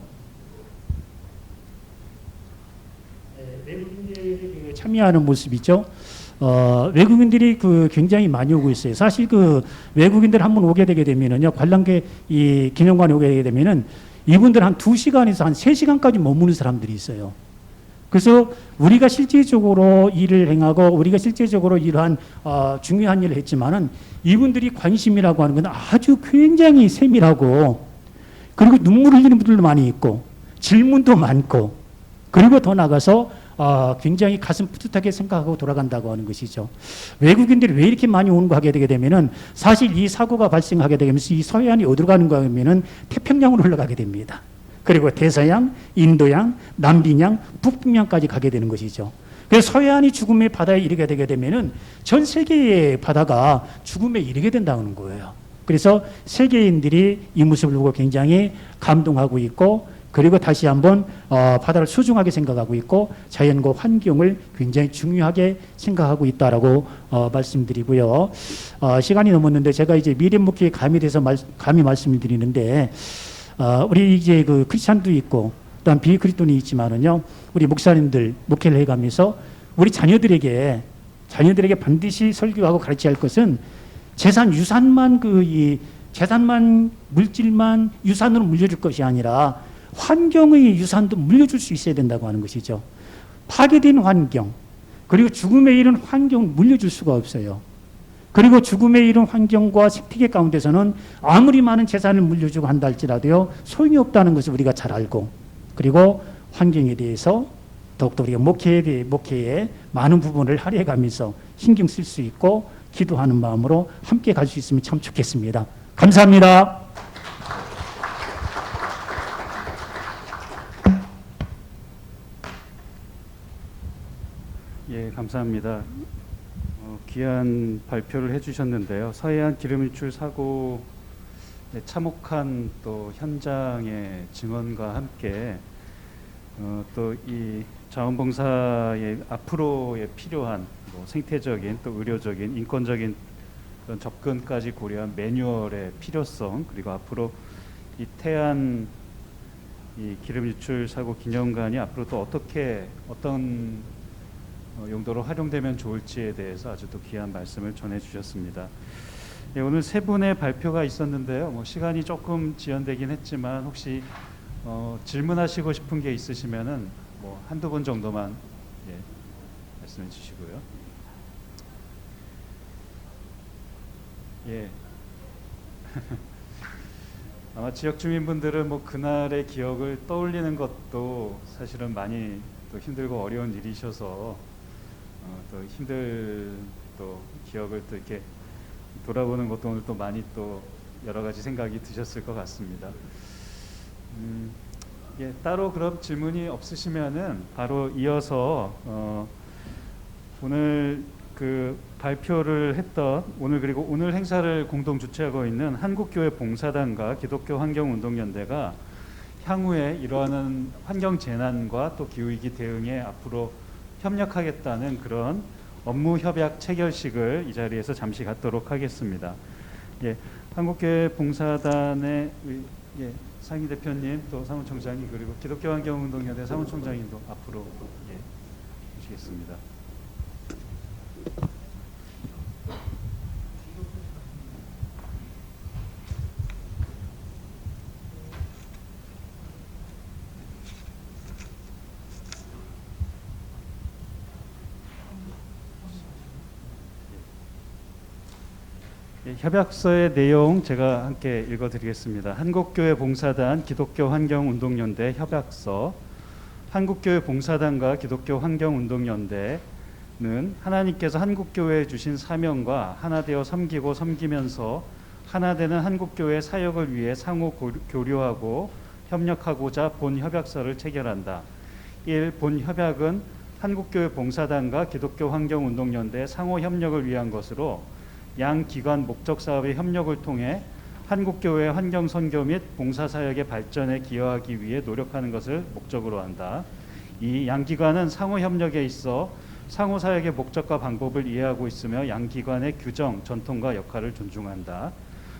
외국인들이 참여하는 모습이죠. 외국인들이 굉장히 많이 오고 있어요. 사실 외국인들 한번 오게 되게 되면은요, 관람객 이 기념관에 오게 되게 되면은 이분들 한 2시간에서 한 3시간까지 머무는 사람들이 있어요. 그래서 우리가 실제적으로 일을 행하고 우리가 실제적으로 이러한 중요한 일을 했지만은 이분들이 관심이라고 하는 건 아주 굉장히 세밀하고, 그리고 눈물 흘리는 분들도 많이 있고 질문도 많고, 그리고 더 나가서 굉장히 가슴 뿌듯하게 생각하고 돌아간다고 하는 것이죠. 외국인들이 왜 이렇게 많이 오는 거 하게 되게 되면은, 사실 이 사고가 발생하게 되면서 이 서해안이 어디로 가는가 하면은 태평양으로 흘러가게 됩니다. 그리고 대서양, 인도양, 남빙양, 북빙양까지 가게 되는 것이죠. 그래서 서해안이 죽음의 바다에 이르게 되게 되면은 전 세계의 바다가 죽음에 이르게 된다는 거예요. 그래서 세계인들이 이 모습을 보고 굉장히 감동하고 있고, 그리고 다시 한번 바다를 소중하게 생각하고 있고 자연과 환경을 굉장히 중요하게 생각하고 있다라고 말씀드리고요. 시간이 넘었는데 제가 이제 미래 목회의 감에 대해서 감히 말씀을 드리는데, 우리 이제 크리스찬도 있고 또한 비크리스천이 있지만은요, 우리 목사님들 목회를 해가면서 우리 자녀들에게 반드시 설교하고 가르쳐야 할 것은 유산만 재산만 물질만 유산으로 물려줄 것이 아니라 환경의 유산도 물려줄 수 있어야 된다고 하는 것이죠. 파괴된 환경, 그리고 죽음에 이른 환경을 물려줄 수가 없어요. 그리고 죽음에 이른 환경과 생태계 가운데서는 아무리 많은 재산을 물려주고 한다 할지라도요, 소용이 없다는 것을 우리가 잘 알고, 그리고 환경에 대해서 더욱더 우리가 목회에 많은 부분을 할애해가면서 신경 쓸 수 있고 기도하는 마음으로 함께 갈 수 있으면 참 좋겠습니다. 감사합니다. 예, 감사합니다. 귀한 발표를 해주셨는데요. 서해안 기름 유출 사고 참혹한 또 현장의 증언과 함께 또 이 자원봉사의 앞으로의 필요한 뭐 생태적인 또 의료적인 인권적인 그런 접근까지 고려한 매뉴얼의 필요성, 그리고 앞으로 이 태안 이 기름 유출 사고 기념관이 앞으로 또 어떤 용도로 활용되면 좋을지에 대해서 아주 또 귀한 말씀을 전해주셨습니다. 예, 오늘 세 분의 발표가 있었는데요. 뭐 시간이 조금 지연되긴 했지만 혹시 질문하시고 싶은 게 있으시면은 뭐 한두 분 정도만 말씀해 주시고요. 예. 아마 지역 주민분들은 뭐 그날의 기억을 떠올리는 것도 사실은 많이 또 힘들고 어려운 일이셔서 또 또 기억을 또 이렇게 돌아보는 것도 오늘 또 많이 또 여러 가지 생각이 드셨을 것 같습니다. 예, 따로 그럼 질문이 없으시면은 바로 이어서 오늘 그 발표를 했던 그리고 오늘 행사를 공동 주최하고 있는 한국교회 봉사단과 기독교 환경운동연대가 향후에 이러한 환경 재난과 또 기후위기 대응에 앞으로 협력하겠다는 그런 업무 협약 체결식을 이 자리에서 잠시 갖도록 하겠습니다. 예, 한국교회 봉사단의 상임 대표님 또 사무총장님 그리고 기독교 환경운동연대 사무총장님도 앞으로 모시겠습니다. 협약서의 내용 제가 함께 읽어드리겠습니다. 한국교회 봉사단 기독교 환경운동연대 협약서. 한국교회 봉사단과 기독교 환경운동연대는 하나님께서 한국교회에 주신 사명과 하나 되어 섬기면서 하나 되는 한국교회 사역을 위해 상호 교류하고 협력하고자 본 협약서를 체결한다. 1. 본 협약은 한국교회 봉사단과 기독교 환경운동연대 상호 협력을 위한 것으로 양 기관 목적 사업의 협력을 통해 한국교회 환경 선교 및 봉사 사역의 발전에 기여하기 위해 노력하는 것을 목적으로 한다. 이 양 기관은 상호 협력에 있어 상호 사역의 목적과 방법을 이해하고 있으며 양 기관의 규정, 전통과 역할을 존중한다.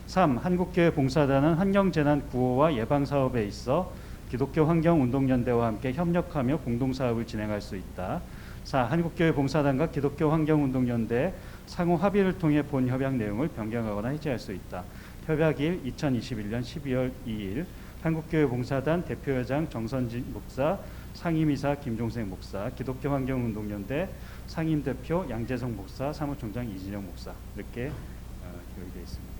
3. 한국교회 봉사단은 환경재난 구호와 예방 사업에 있어 기독교 환경운동연대와 함께 협력하며 공동사업을 진행할 수 있다. 4. 한국교회 봉사단과 기독교 환경운동연대 상호 합의를 통해 본 협약 내용을 변경하거나 해제할 수 있다. 협약일 2021년 12월 2일 한국교회 봉사단 대표회장 정선진 목사, 상임이사 김종생 목사, 기독교 환경운동연대 상임대표 양재성 목사, 사무총장 이진영 목사 이렇게 기록이 되어 있습니다.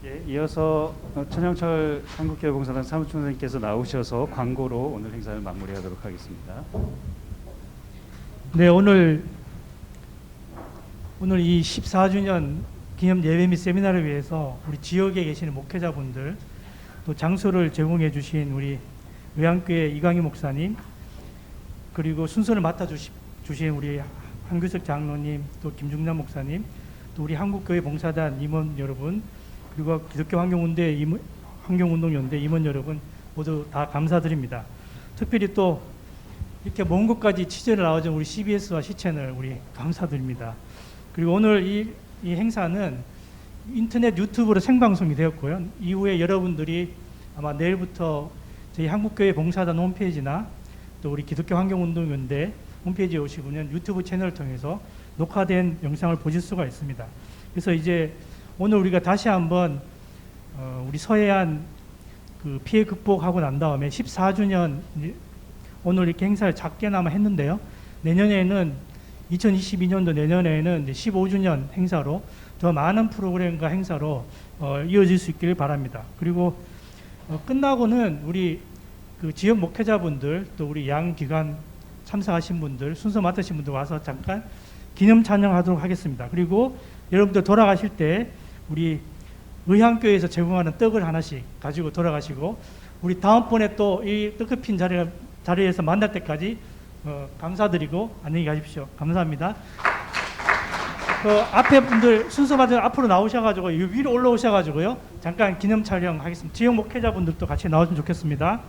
예, 이어서 천영철 한국교회봉사단 사무총장님께서 나오셔서 광고로 오늘 행사를 마무리하도록 하겠습니다. 네, 오늘 이 14주년 기념 예배 및 세미나를 위해서 우리 지역에 계시는 목회자분들, 또 장소를 제공해 주신 우리 의향교회 이광희 목사님, 그리고 순서를 맡아 주신 우리 한규석 장로님, 또 김중남 목사님, 또 우리 한국교회 봉사단 임원 여러분, 그리고 기독교 환경운동연대 임원 여러분 모두 다 감사드립니다. 특별히 또 이렇게 먼 곳까지 취재를 나와준 우리 CBS와 C채널 우리 감사드립니다. 그리고 오늘 이 행사는 인터넷 유튜브로 생방송이 되었고요. 이후에 여러분들이 아마 내일부터 저희 한국교회 봉사단 홈페이지나 또 우리 기독교 환경운동연대 홈페이지에 오시면 유튜브 채널을 통해서 녹화된 영상을 보실 수가 있습니다. 그래서 이제 오늘 우리가 다시 한번 우리 서해안 그 피해 극복하고 난 다음에 14주년 오늘 이렇게 행사를 작게나마 했는데요. 내년에는 2022년도 내년에는 이제 15주년 행사로 더 많은 프로그램과 행사로 이어질 수 있기를 바랍니다. 그리고 끝나고는 우리 그 지역 목회자분들 또 우리 양 기관 참석하신 분들 순서 맡으신 분들 와서 잠깐 기념 찬양하도록 하겠습니다. 그리고 여러분들 돌아가실 때 우리 의향교회에서 제공하는 떡을 하나씩 가지고 돌아가시고 우리 다음번에 또 이 떡급힌 자리에서 만날 때까지 감사드리고 안녕히 가십시오. 감사합니다. 그 앞에 분들 순서 받은 앞으로 나오셔가지고 위로 올라오셔가지고요 잠깐 기념 촬영하겠습니다. 지역 목회자분들도 같이 나오시면 좋겠습니다.